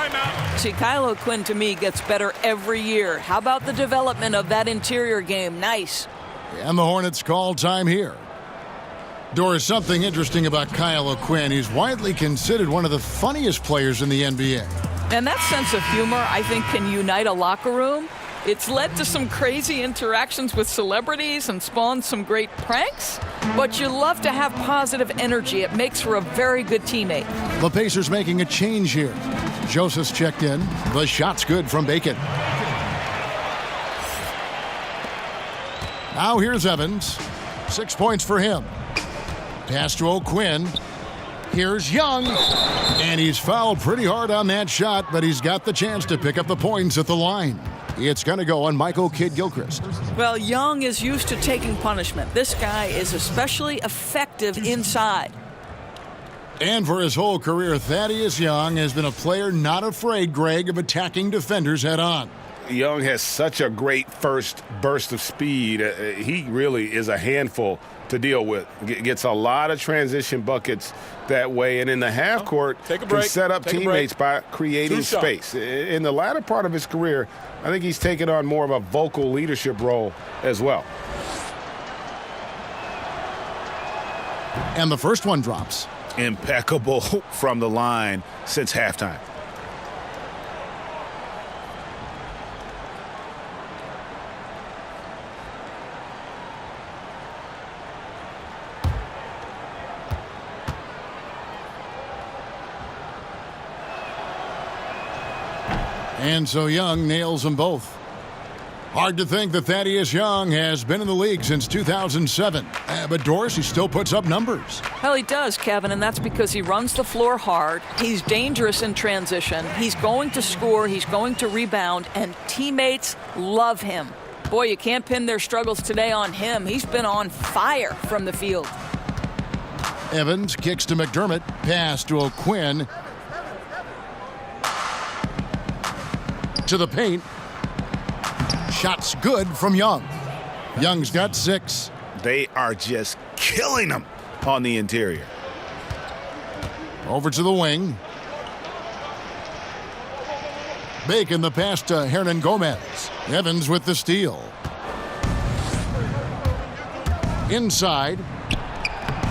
G: See, Kyle O'Quinn to me gets better every year. How about the development of that interior game? Nice.
E: And the Hornets call time here. Doris, something interesting about Kyle O'Quinn. He's widely considered one of the funniest players in the NBA.
G: And that sense of humor, I think, can unite a locker room. It's led to some crazy interactions with celebrities and spawned some great pranks. But you love to have positive energy. It makes for a very good teammate.
E: The Pacers making a change here. Joseph's checked in. The shot's good from Bacon. Now here's Evans. 6 points for him. Pass to O'Quinn. Here's Young. And he's fouled pretty hard on that shot, but he's got the chance to pick up the points at the line. It's going to go on Michael Kidd-Gilchrist.
G: Well, Young is used to taking punishment. This guy is especially effective inside.
E: And for his whole career, Thaddeus Young has been a player not afraid, Greg, of attacking defenders head on.
K: Young has such a great first burst of speed. He really is a handful to deal with. Gets a lot of transition buckets that way, and in the half court can set up teammates by creating space. In the latter part of his career, I think he's taken on more of a vocal leadership role as well.
E: And the first one drops.
F: Impeccable from the line since halftime.
E: And so Young nails them both. Hard to think that Thaddeus Young has been in the league since 2007. But Doris, he still puts up numbers.
G: Well, he does, Kevin, and that's because he runs the floor hard. He's dangerous in transition. He's going to score. He's going to rebound, and teammates love him. Boy, you can't pin their struggles today on him. He's been on fire from the field.
E: Evans kicks to McDermott. Pass to O'Quinn. To the paint. Shot's good from Young. Young's got 6.
F: They are just killing them on the interior.
E: Over to the wing. Bacon the pass to Hernan Gomez. Evans with the steal. Inside.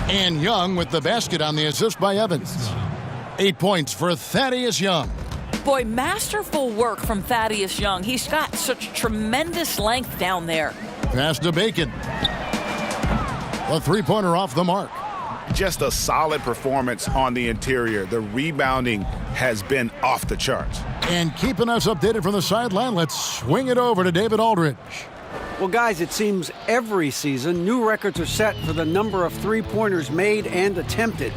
E: And Young with the basket on the assist by Evans. 8 points for Thaddeus Young.
G: Boy, masterful work from Thaddeus Young. He's got such tremendous length down there.
E: Pass to Bacon. A three-pointer off the mark.
F: Just a solid performance on the interior. The rebounding has been off the charts.
E: And keeping us updated from the sideline, let's swing it over to David Aldridge.
H: Well, guys, it seems every season new records are set for the number of three-pointers made and attempted.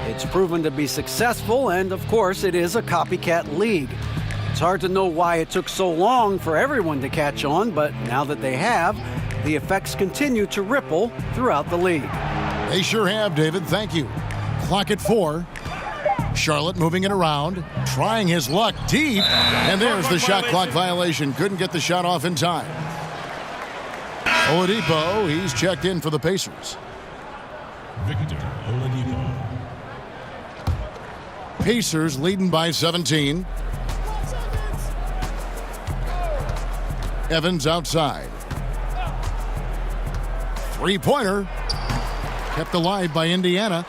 H: It's proven to be successful, and of course, it is a copycat league. It's hard to know why it took so long for everyone to catch on, but now that they have, the effects continue to ripple throughout the league.
E: They sure have, David. Thank you. Clock at 4. Charlotte moving it around, trying his luck deep, and there's the shot clock violation. Couldn't get the shot off in time. Oladipo, he's checked in for the Pacers.
J: Victor Oladipo.
E: Pacers leading by 17. Evans outside. Three-pointer. Kept alive by Indiana.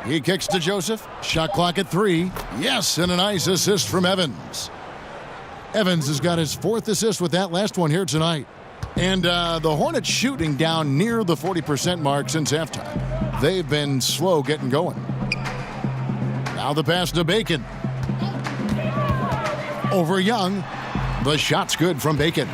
E: He kicks to Joseph. Shot clock at 3. Yes, and a nice assist from Evans. Evans has got his 4th assist with that last one here tonight. And the Hornets shooting down near the 40% mark since halftime. They've been slow getting going. Now the pass to Bacon. Over Young. The shot's good from Bacon.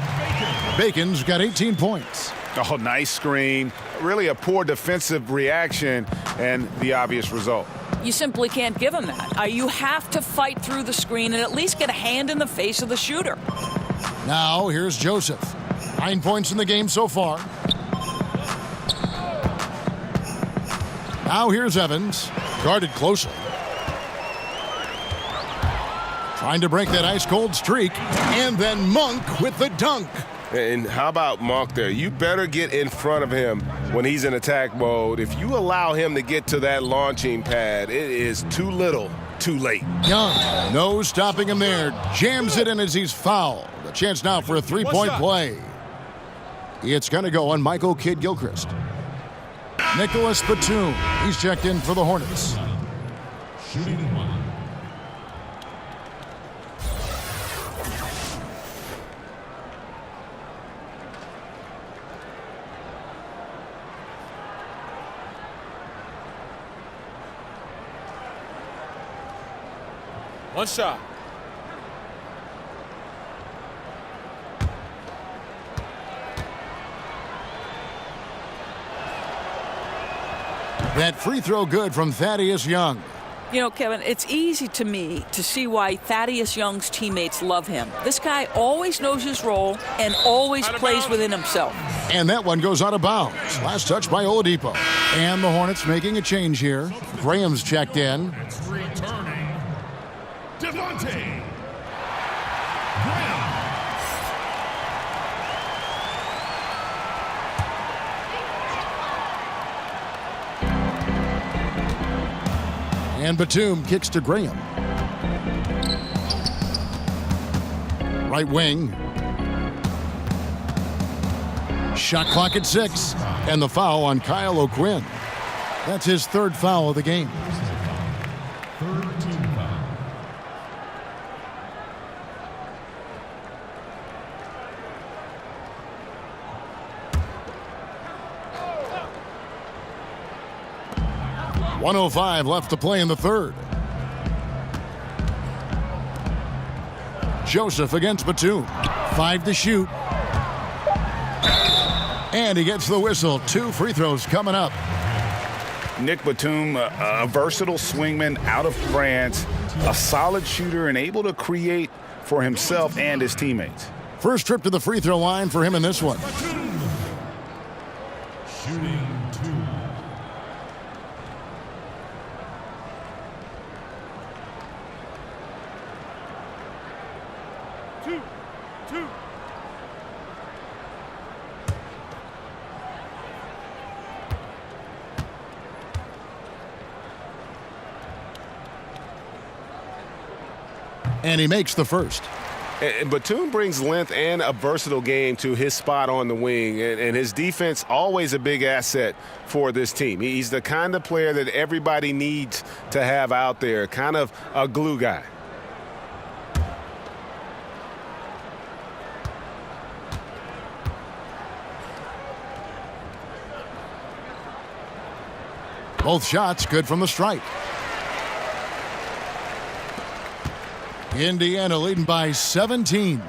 E: Bacon's got 18 points.
F: Oh, nice screen. Really a poor defensive reaction and the obvious result.
G: You simply can't give him that. You have to fight through the screen and at least get a hand in the face of the shooter.
E: Now here's Joseph. 9 points in the game so far. Now here's Evans. Guarded closely. Trying to break that ice-cold streak. And then Monk with the dunk.
K: And how about Monk there? You better get in front of him when he's in attack mode. If you allow him to get to that launching pad, it is too little, too late.
E: Young, no stopping him there. Jams it in as he's fouled. A chance now for a three-point play. It's going to go on Michael Kidd-Gilchrist. Nicholas Batum, he's checked in for the Hornets.
J: Shooting 1.
L: One shot.
E: That free throw good from Thaddeus Young.
G: You know, Kevin, it's easy to me to see why Thaddeus Young's teammates love him. This guy always knows his role and always plays within himself.
E: And that one goes out of bounds. Last touch by Oladipo. And the Hornets making a change here. Graham's checked in.
J: It's returning. Devontae Graham.
E: And Batum kicks to Graham. Right wing. Shot clock at 6. And the foul on Kyle O'Quinn. That's his 3rd foul of the game.
J: Third team foul.
E: .105 left to play in the 3rd. Joseph against Batum. 5 to shoot. And he gets the whistle. 2 free throws coming up.
F: Nick Batum, a versatile swingman out of France, a solid shooter and able to create for himself and his teammates.
E: First trip to the free throw line for him in this one.
J: Shooting 2.
E: And he makes the first.
K: And Batum brings length and a versatile game to his spot on the wing, and his defense always a big asset for this team. He's the kind of player that everybody needs to have out there, kind of a glue guy.
E: Both shots good from the stripe. Indiana leading by 17.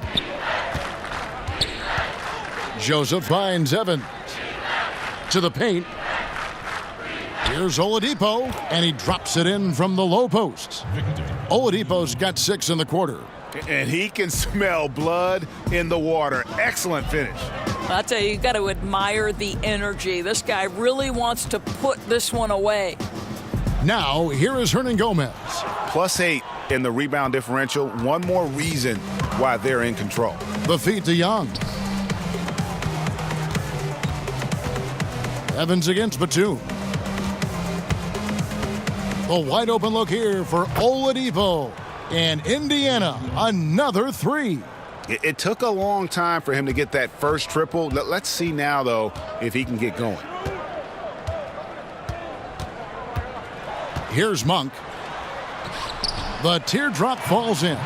E: Joseph finds Evans to the paint. Here's Oladipo, and he drops it in from the low post. Oladipo's got 6 in the quarter.
F: And he can smell blood in the water. Excellent finish.
G: I'll tell you got to admire the energy. This guy really wants to put this one away.
E: Now, here is Hernangomez.
F: +8 in the rebound differential. One more reason why they're in control.
E: The feed to Young. Evans against Batum. A wide open look here for Oladipo. And Indiana, another 3.
F: It took a long time for him to get that first triple. Let's see now, though, if he can get going.
E: Here's Monk. The teardrop falls in.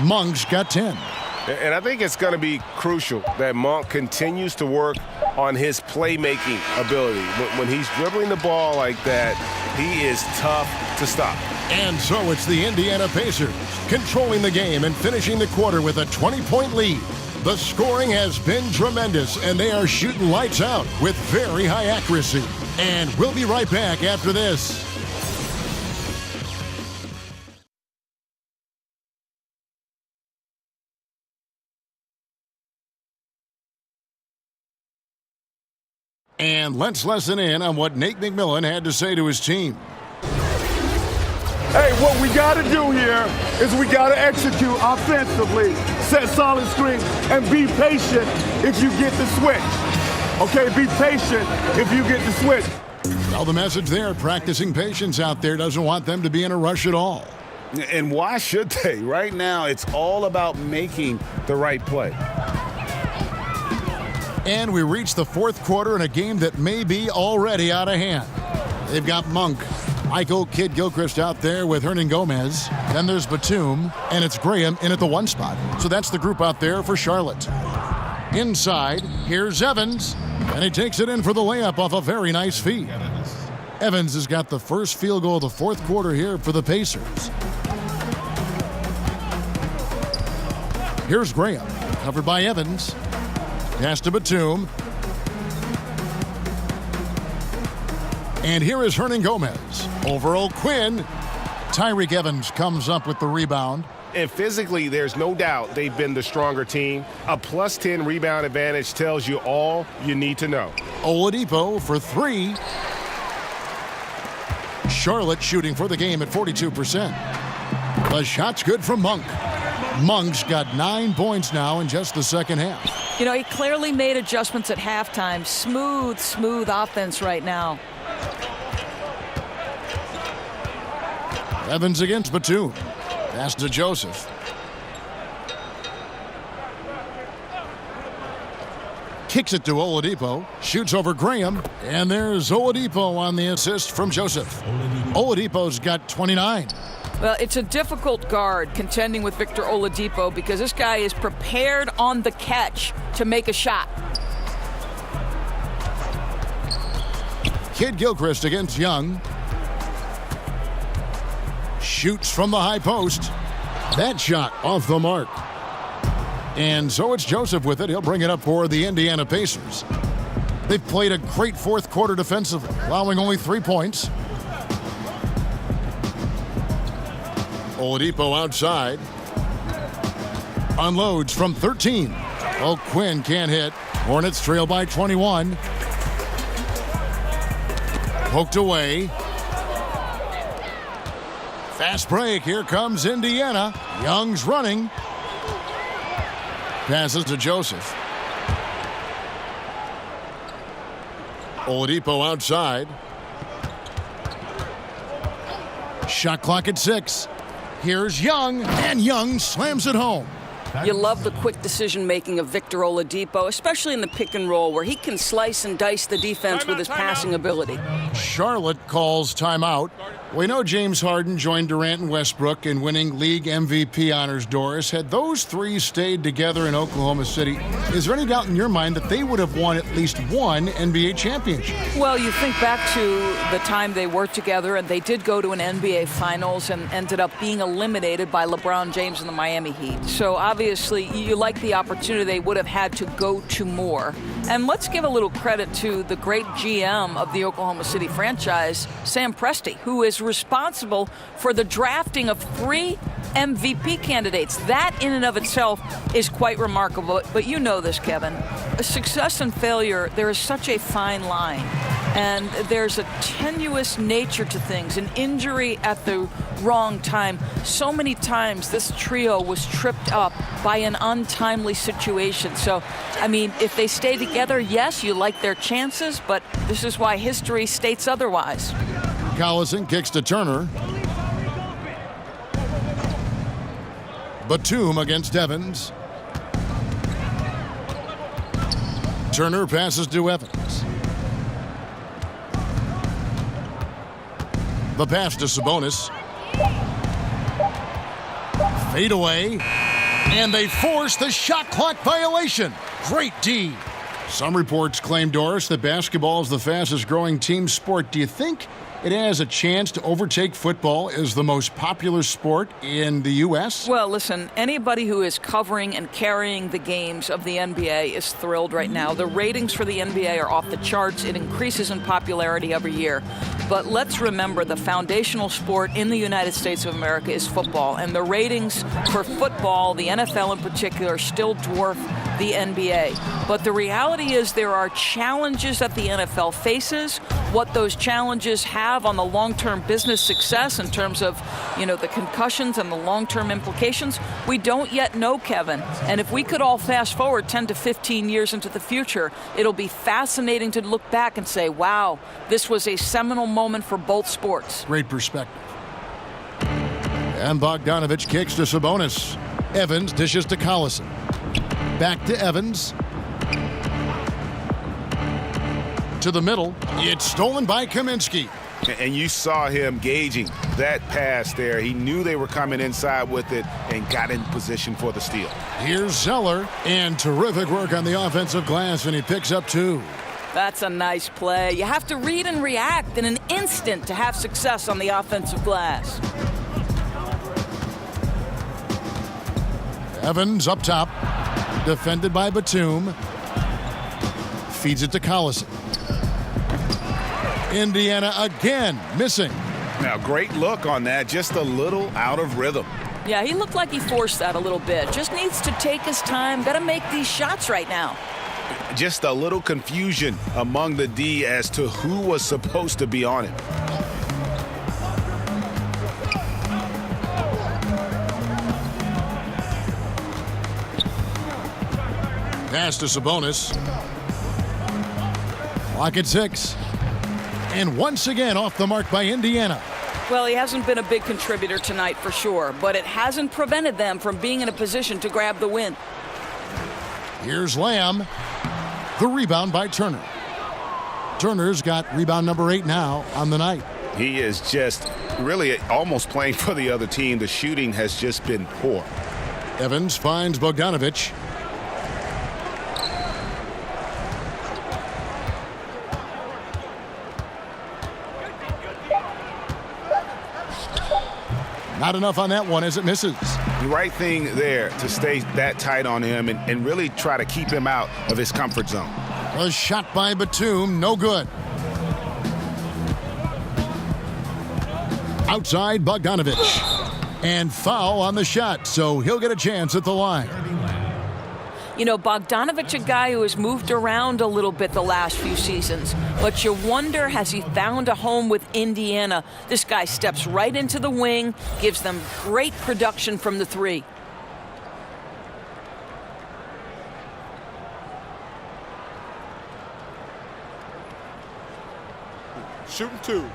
E: Monk's got 10.
K: And I think it's going to be crucial that Monk continues to work on his playmaking ability. When he's dribbling the ball like that, he is tough to stop.
E: And so it's the Indiana Pacers controlling the game and finishing the quarter with a 20-point lead. The scoring has been tremendous, and they are shooting lights out with very high accuracy. And we'll be right back after this. And let's listen in on what Nate McMillan had to say to his team.
D: Hey, what we got to do here is we got to execute offensively, set solid screens, and be patient if you get the switch. Okay, be patient if you get the switch.
E: Well, the message there, practicing patience out there, doesn't want them to be in a rush at all.
F: And why should they? Right now, it's all about making the right play.
E: And we reach the fourth quarter in a game that may be already out of hand. They've got Monk, Eichel, Kid Gilchrist out there with Hernangomez. Then there's Batum, and it's Graham in at the 1 spot. So that's the group out there for Charlotte. Inside, here's Evans, and he takes it in for the layup off a very nice feed. Evans has got the first field goal of the fourth quarter here for the Pacers. Here's Graham, covered by Evans. Pass to Batum. And here is Hernangomez over O'Quinn. Tyreek Evans comes up with the rebound.
K: And physically, there's no doubt they've been the stronger team. A +10 rebound advantage tells you all you need to know.
E: Oladipo for 3. Charlotte shooting for the game at 42%. The shot's good from Monk. Monk's got 9 points now in just the second half.
G: You know, he clearly made adjustments at halftime. Smooth offense right now.
E: Evans against Batum. Pass to Joseph. Kicks it to Oladipo. Shoots over Graham. And there's Oladipo on the assist from Joseph. Oladipo's got 29.
G: Well, it's a difficult guard contending with Victor Oladipo because this guy is prepared on the catch to make a shot.
E: Kid Gilchrist against Young. Shoots from the high post. That shot off the mark. And so it's Joseph with it. He'll bring it up for the Indiana Pacers. They've played a great fourth quarter defensively, allowing only 3 points. Oladipo outside. Unloads from 13. O'Quinn can't hit. Hornets trail by 21. Poked away. Fast break. Here comes Indiana. Young's running. Passes to Joseph. Oladipo outside. Shot clock at 6. Here's Young, and Young slams it home.
G: You love the quick decision-making of Victor Oladipo, especially in the pick and roll, where he can slice and dice the defense with his passing ability.
E: Charlotte calls timeout. We know James Harden joined Durant and Westbrook in winning league MVP honors, Doris. Had those three stayed together in Oklahoma City, is there any doubt in your mind that they would have won at least one NBA championship?
G: Well, you think back to the time they were together, and they did go to an NBA Finals and ended up being eliminated by LeBron James and the Miami Heat. So obviously, you like the opportunity they would have had to go to more. And let's give a little credit to the great GM of the Oklahoma City franchise, Sam Presti, who is responsible for the drafting of 3 MVP candidates. That in and of itself is quite remarkable. But you know this, Kevin. Success and failure, there is such a fine line. And there's a tenuous nature to things, an injury at the wrong time. So many times this trio was tripped up by an untimely situation. So, I mean, if they stay together, yes, you like their chances, but this is why history states otherwise.
E: Collison kicks to Turner. Batum against Evans. Turner passes to Evans. The pass to Sabonis. Fade away. And they force the shot clock violation. Great D. Some reports claim, Doris, that basketball is the fastest growing team sport. Do you think it has a chance to overtake football as the most popular sport in the U.S.?
G: Well, listen, anybody who is covering and carrying the games of the NBA is thrilled right now. The ratings for the NBA are off the charts. It increases in popularity every year. But let's remember the foundational sport in the United States of America is football. And the ratings for football, the NFL in particular, still dwarf the NBA. But the reality is there are challenges that the NFL faces. What those challenges have on the long-term business success in terms of, the concussions and the long-term implications, we don't yet know, Kevin. And if we could all fast forward 10 to 15 years into the future, it'll be fascinating to look back and say, wow, this was a seminal moment for both sports.
E: Great perspective. And Bogdanovich kicks to Sabonis. Evans dishes to Collison. Back to Evans. To the middle. It's stolen by Kaminsky.
F: And you saw him gauging that pass there. He knew they were coming inside with it and got in position for the steal.
E: Here's Zeller, and terrific work on the offensive glass, and he picks up 2.
G: That's a nice play. You have to read and react in an instant to have success on the offensive glass.
E: Evans up top, defended by Batum. Feeds it to Collison. Indiana again missing.
F: Now, great look on that, just a little out of rhythm.
G: Yeah, he looked like he forced that a little bit. Just needs to take his time. Got to make these shots right now.
F: Just a little confusion among the D as to who was supposed to be on it.
E: Pass to Sabonis. Clock at 6. And once again off the mark by Indiana.
G: Well, he hasn't been a big contributor tonight for sure, but it hasn't prevented them from being in a position to grab the win.
E: Here's Lamb. The rebound by Turner. Turner's got rebound number 8 now on the night.
F: He is just really almost playing for the other team. The shooting has just been poor.
E: Evans finds Bogdanovich. Not enough on that one as it misses.
F: The right thing there to stay that tight on him and really try to keep him out of his comfort zone.
E: A shot by Batum, no good. Outside Bogdanovich. And foul on the shot, so he'll get a chance at the line.
G: Bogdanovich, a guy who has moved around a little bit the last few seasons, but you wonder, has he found a home with Indiana? This guy steps right into the wing, gives them great production from the 3.
L: Shooting 2.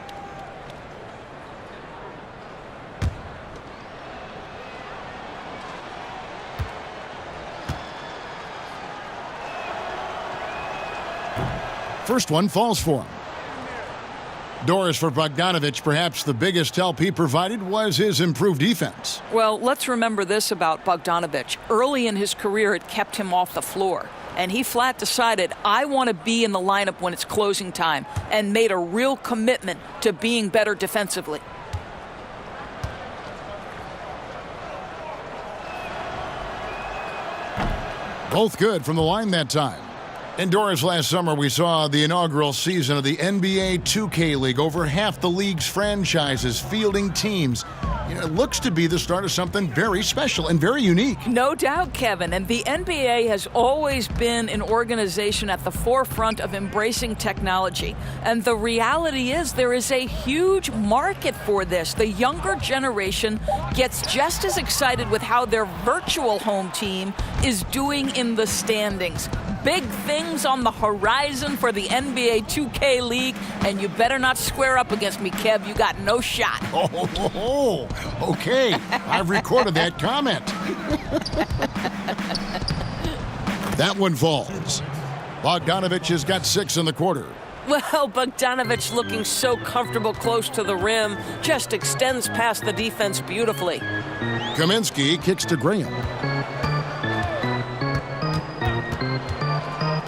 E: First one falls for him. Doris, for Bogdanovich, perhaps the biggest help he provided was his improved defense.
G: Well, let's remember this about Bogdanovich. Early in his career, it kept him off the floor. And he flat decided, I want to be in the lineup when it's closing time, and made a real commitment to being better defensively.
E: Both good from the line that time. Indoors last summer, we saw the inaugural season of the NBA 2K League. Over half the league's franchises fielding teams. It looks to be the start of something very special and very unique.
G: No doubt, Kevin. And the NBA has always been an organization at the forefront of embracing technology. And the reality is there is a huge market for this. The younger generation gets just as excited with how their virtual home team is doing in the standings. Big things on the horizon for the NBA 2K League, and you better not square up against me, Kev. You got no shot.
E: Okay. I've recorded that comment. That one falls. Bogdanovich has got 6 in the quarter.
I: Well, Bogdanovich, looking so comfortable close to the rim, just extends past the defense beautifully.
E: Kaminsky kicks to Graham.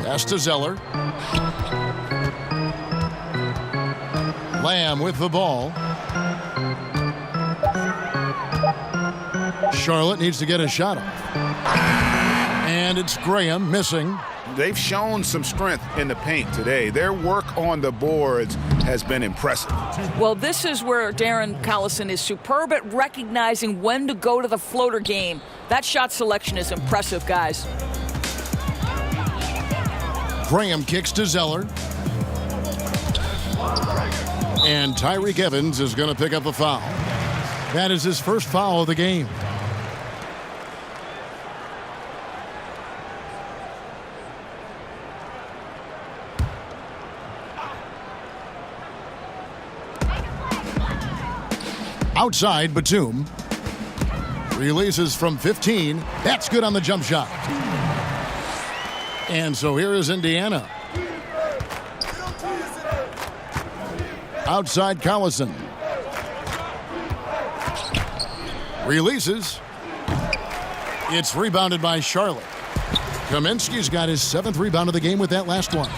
E: Pass to Zeller. Lamb with the ball. Charlotte needs to get a shot off. And it's Graham missing.
F: They've shown some strength in the paint today. Their work on the boards has been impressive.
G: Well, this is where Darren Collison is superb at recognizing when to go to the floater game. That shot selection is impressive, guys.
E: Graham kicks to Zeller. And Tyreke Evans is going to pick up a foul. That is his first foul of the game. Outside, Batum. Releases from 15. That's good on the jump shot. And so here is Indiana. Outside, Collison. Releases. It's rebounded by Charlotte. Kaminsky's got his 7th rebound of the game with that last one.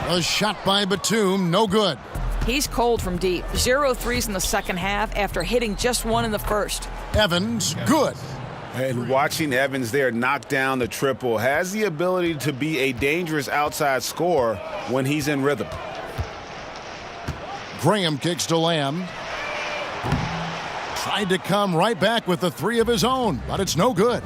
E: A shot by Batum, no good.
G: He's cold from deep. 0 threes in the second half after hitting just 1 in the first.
E: Evans, good.
F: And watching Evans there knock down the triple has the ability to be a dangerous outside scorer when he's in rhythm.
E: Graham kicks to Lamb. Tried to come right back with the 3 of his own, but it's no good.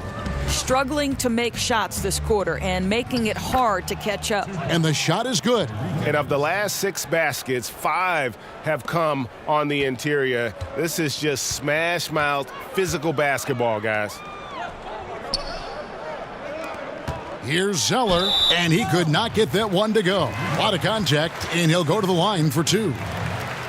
G: Struggling to make shots this quarter and making it hard to catch up.
E: And the shot is good.
K: And of the last 6 baskets, 5 have come on the interior. This is just smash mouth physical basketball, guys.
E: Here's Zeller, and he could not get that one to go. A lot of contact, and he'll go to the line for 2.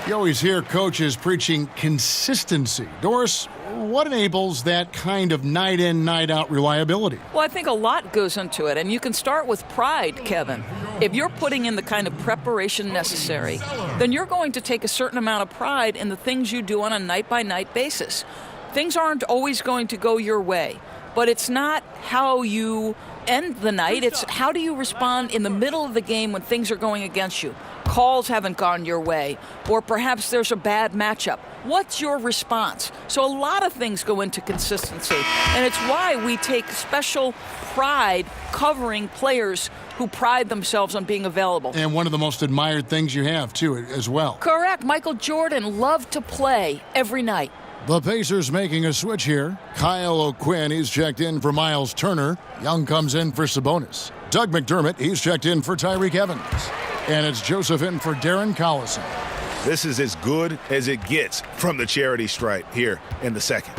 E: You always hear coaches preaching consistency. Doris, what enables that kind of night in, night out reliability?
G: Well, I think a lot goes into it, and you can start with pride, Kevin. If you're putting in the kind of preparation necessary, then you're going to take a certain amount of pride in the things you do on a night-by-night basis. Things aren't always going to go your way, but it's not how you end the night. It's how do you respond in the middle of the game when things are going against you. Calls haven't gone your way, or perhaps there's a bad matchup. What's your response? So a lot of things go into consistency, and it's why we take special pride covering players who pride themselves on being available.
E: And one of the most admired things you have, too, as well.
G: Correct. Michael Jordan loved to play every night.
E: The Pacers making a switch here. Kyle O'Quinn, he's checked in for Miles Turner. Young comes in for Sabonis. Doug McDermott, he's checked in for Tyreke Evans. And it's Joseph in for Darren Collison.
F: This is as good as it gets from the charity stripe here in the second.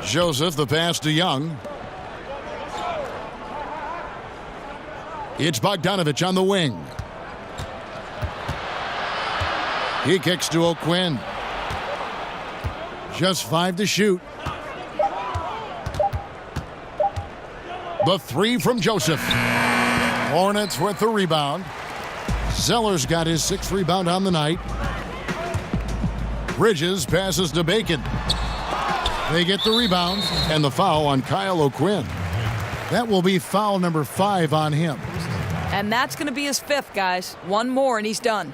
E: Joseph, the pass to Young. It's Bogdanovich on the wing. He kicks to O'Quinn. Just 5 to shoot. The 3 from Joseph. Hornets with the rebound. Zeller's got his 6th rebound on the night. Bridges passes to Bacon. They get the rebound and the foul on Kyle O'Quinn. That will be foul number 5 on him.
G: And that's going to be his 5th, guys. One more and he's done.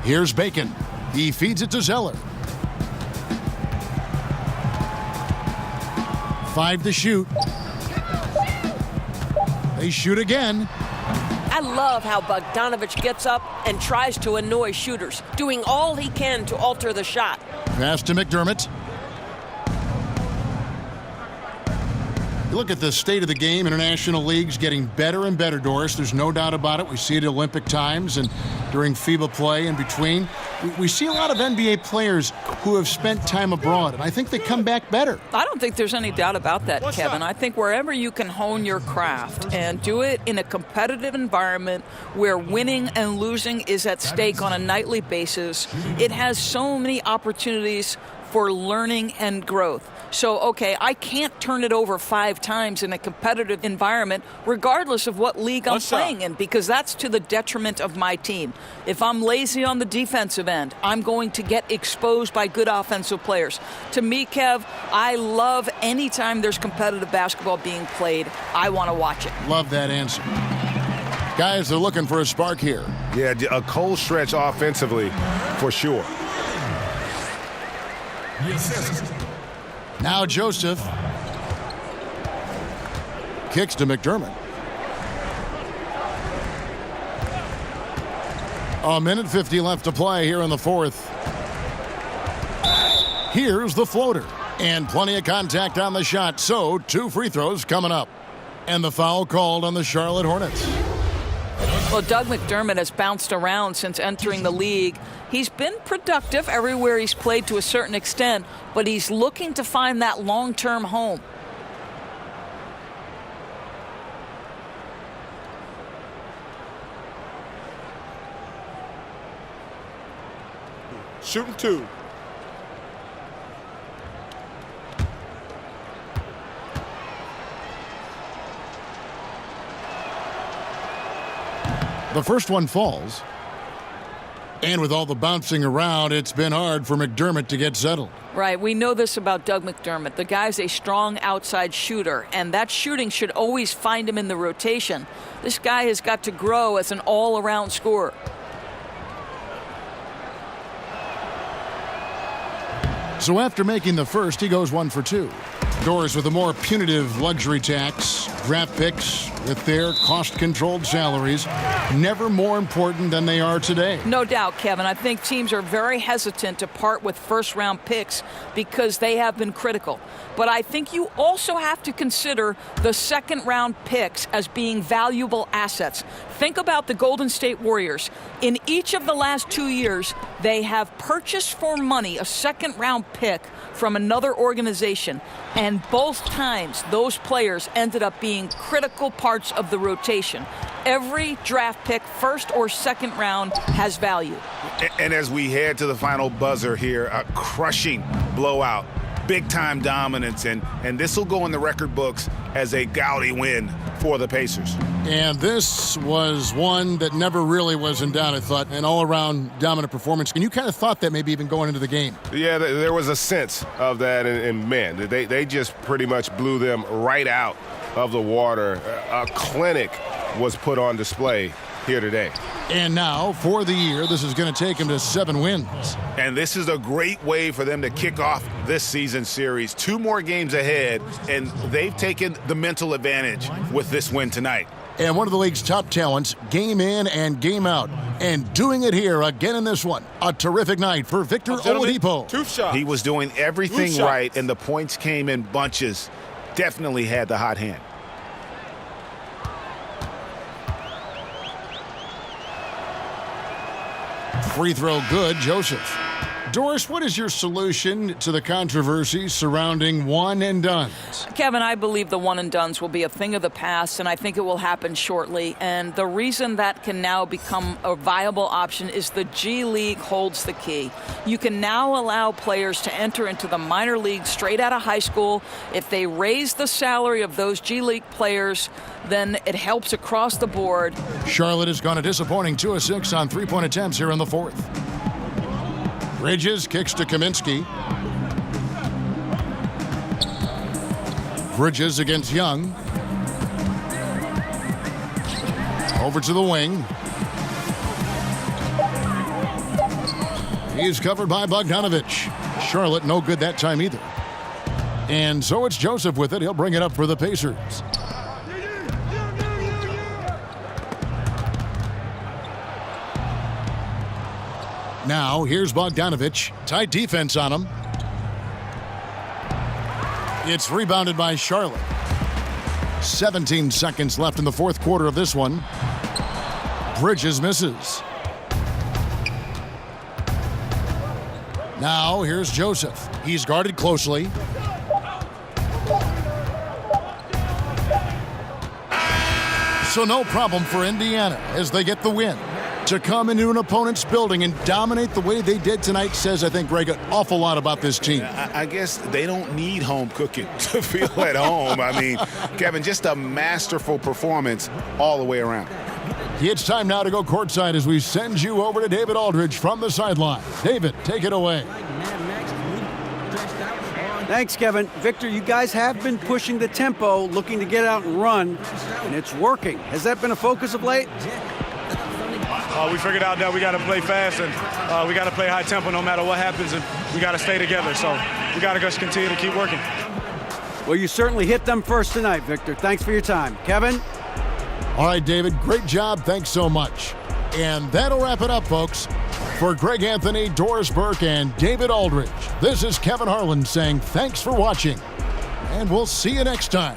E: Here's Bacon. He feeds it to Zeller. 5 to shoot. They shoot again.
I: I love how Bogdanovich gets up and tries to annoy shooters, doing all he can to alter the shot.
E: Pass to McDermott. You look at the state of the game. International leagues getting better and better, Doris. There's no doubt about it. We see it at Olympic times and during FIBA play in between. We see a lot of NBA players who have spent time abroad, and I think they come back better.
G: I don't think there's any doubt about that, Kevin. I think wherever you can hone your craft and do it in a competitive environment where winning and losing is at stake on a nightly basis, it has so many opportunities for learning and growth. So, okay, I can't turn it over 5 times in a competitive environment, regardless of what league I'm playing in, because that's to the detriment of my team. If I'm lazy on the defensive end, I'm going to get exposed by good offensive players. To me, Kev, I love any time there's competitive basketball being played. I want to watch it.
E: Love that answer. Guys, they're looking for a spark here.
K: Yeah, a cold stretch offensively for sure.
E: Now Joseph kicks to McDermott. A minute 50 left to play here in the 4th. Here's the floater. And plenty of contact on the shot, so 2 free throws coming up. And the foul called on the Charlotte Hornets.
G: Well, Doug McDermott has bounced around since entering the league. He's been productive everywhere he's played to a certain extent, but he's looking to find that long-term home.
L: Shooting 2.
E: The first one falls. And with all the bouncing around, it's been hard for McDermott to get settled.
G: Right, we know this about Doug McDermott. The guy's a strong outside shooter, and that shooting should always find him in the rotation. This guy has got to grow as an all-around scorer.
E: So after making the first, he goes 1 for 2. Doors with a more punitive luxury tax, draft picks with their cost-controlled salaries, never more important than they are today.
G: No doubt, Kevin. I think teams are very hesitant to part with first-round picks because they have been critical. But I think you also have to consider the second-round picks as being valuable assets. Think about the Golden State Warriors. In each of the last 2 years, they have purchased for money a second-round pick from another organization. And both times, those players ended up being critical parts of the rotation. Every draft pick, first or second round, has value.
F: And as we head to the final buzzer here, a crushing blowout, big-time dominance, and this will go in the record books as a gaudy win for the Pacers.
E: And this was one that never really was in doubt, I thought, an all-around dominant performance. And you kind of thought that maybe even going into the game.
K: Yeah, there was a sense of that, and man, they just pretty much blew them right out of the water. A clinic was put on display here today.
E: And now, for the year, this is going to take him to 7 wins.
F: And this is a great way for them to kick off this season series. 2 more games ahead, and they've taken the mental advantage with this win tonight.
E: And one of the league's top talents, game in and game out. And doing it here again in this one. A terrific night for Victor Oladipo.
L: 2 shots.
F: He was doing everything right, and the points came in bunches. Definitely had the hot hand.
E: Free throw good, Joseph. Doris, what is your solution to the controversy surrounding one and dones?
G: Kevin, I believe the one and dones will be a thing of the past, and I think it will happen shortly. And the reason that can now become a viable option is the G League holds the key. You can now allow players to enter into the minor league straight out of high school. If they raise the salary of those G League players, then it helps across the board.
E: Charlotte has gone a disappointing 2 of 6 on three-point attempts here in the fourth. Bridges kicks to Kaminsky. Bridges against Young. Over to the wing. He's covered by Bogdanovich. Charlotte no good that time either. And so it's Joseph with it. He'll bring it up for the Pacers. Now, here's Bogdanovich. Tight defense on him. It's rebounded by Charlotte. 17 seconds left in the fourth quarter of this one. Bridges misses. Now, here's Joseph. He's guarded closely. So no problem for Indiana as they get the win. To come into an opponent's building and dominate the way they did tonight says, I think, Greg, an awful lot about this team.
F: I guess they don't need home cooking to feel at home. I mean, Kevin, just a masterful performance all the way around.
E: It's time now to go courtside as we send you over to David Aldridge from the sideline. David, take it away.
H: Thanks, Kevin. Victor, you guys have been pushing the tempo, looking to get out and run, and it's working. Has that been a focus of late?
L: We figured out that we got to play fast and we got to play high tempo no matter what happens, and we got to stay together. So we got to just continue to keep working.
H: Well, you certainly hit them first tonight, Victor. Thanks for your time. Kevin?
E: All right, David, great job. Thanks so much. And that'll wrap it up, folks. For Greg Anthony, Doris Burke, and David Aldridge, this is Kevin Harlan saying thanks for watching, and we'll see you next time.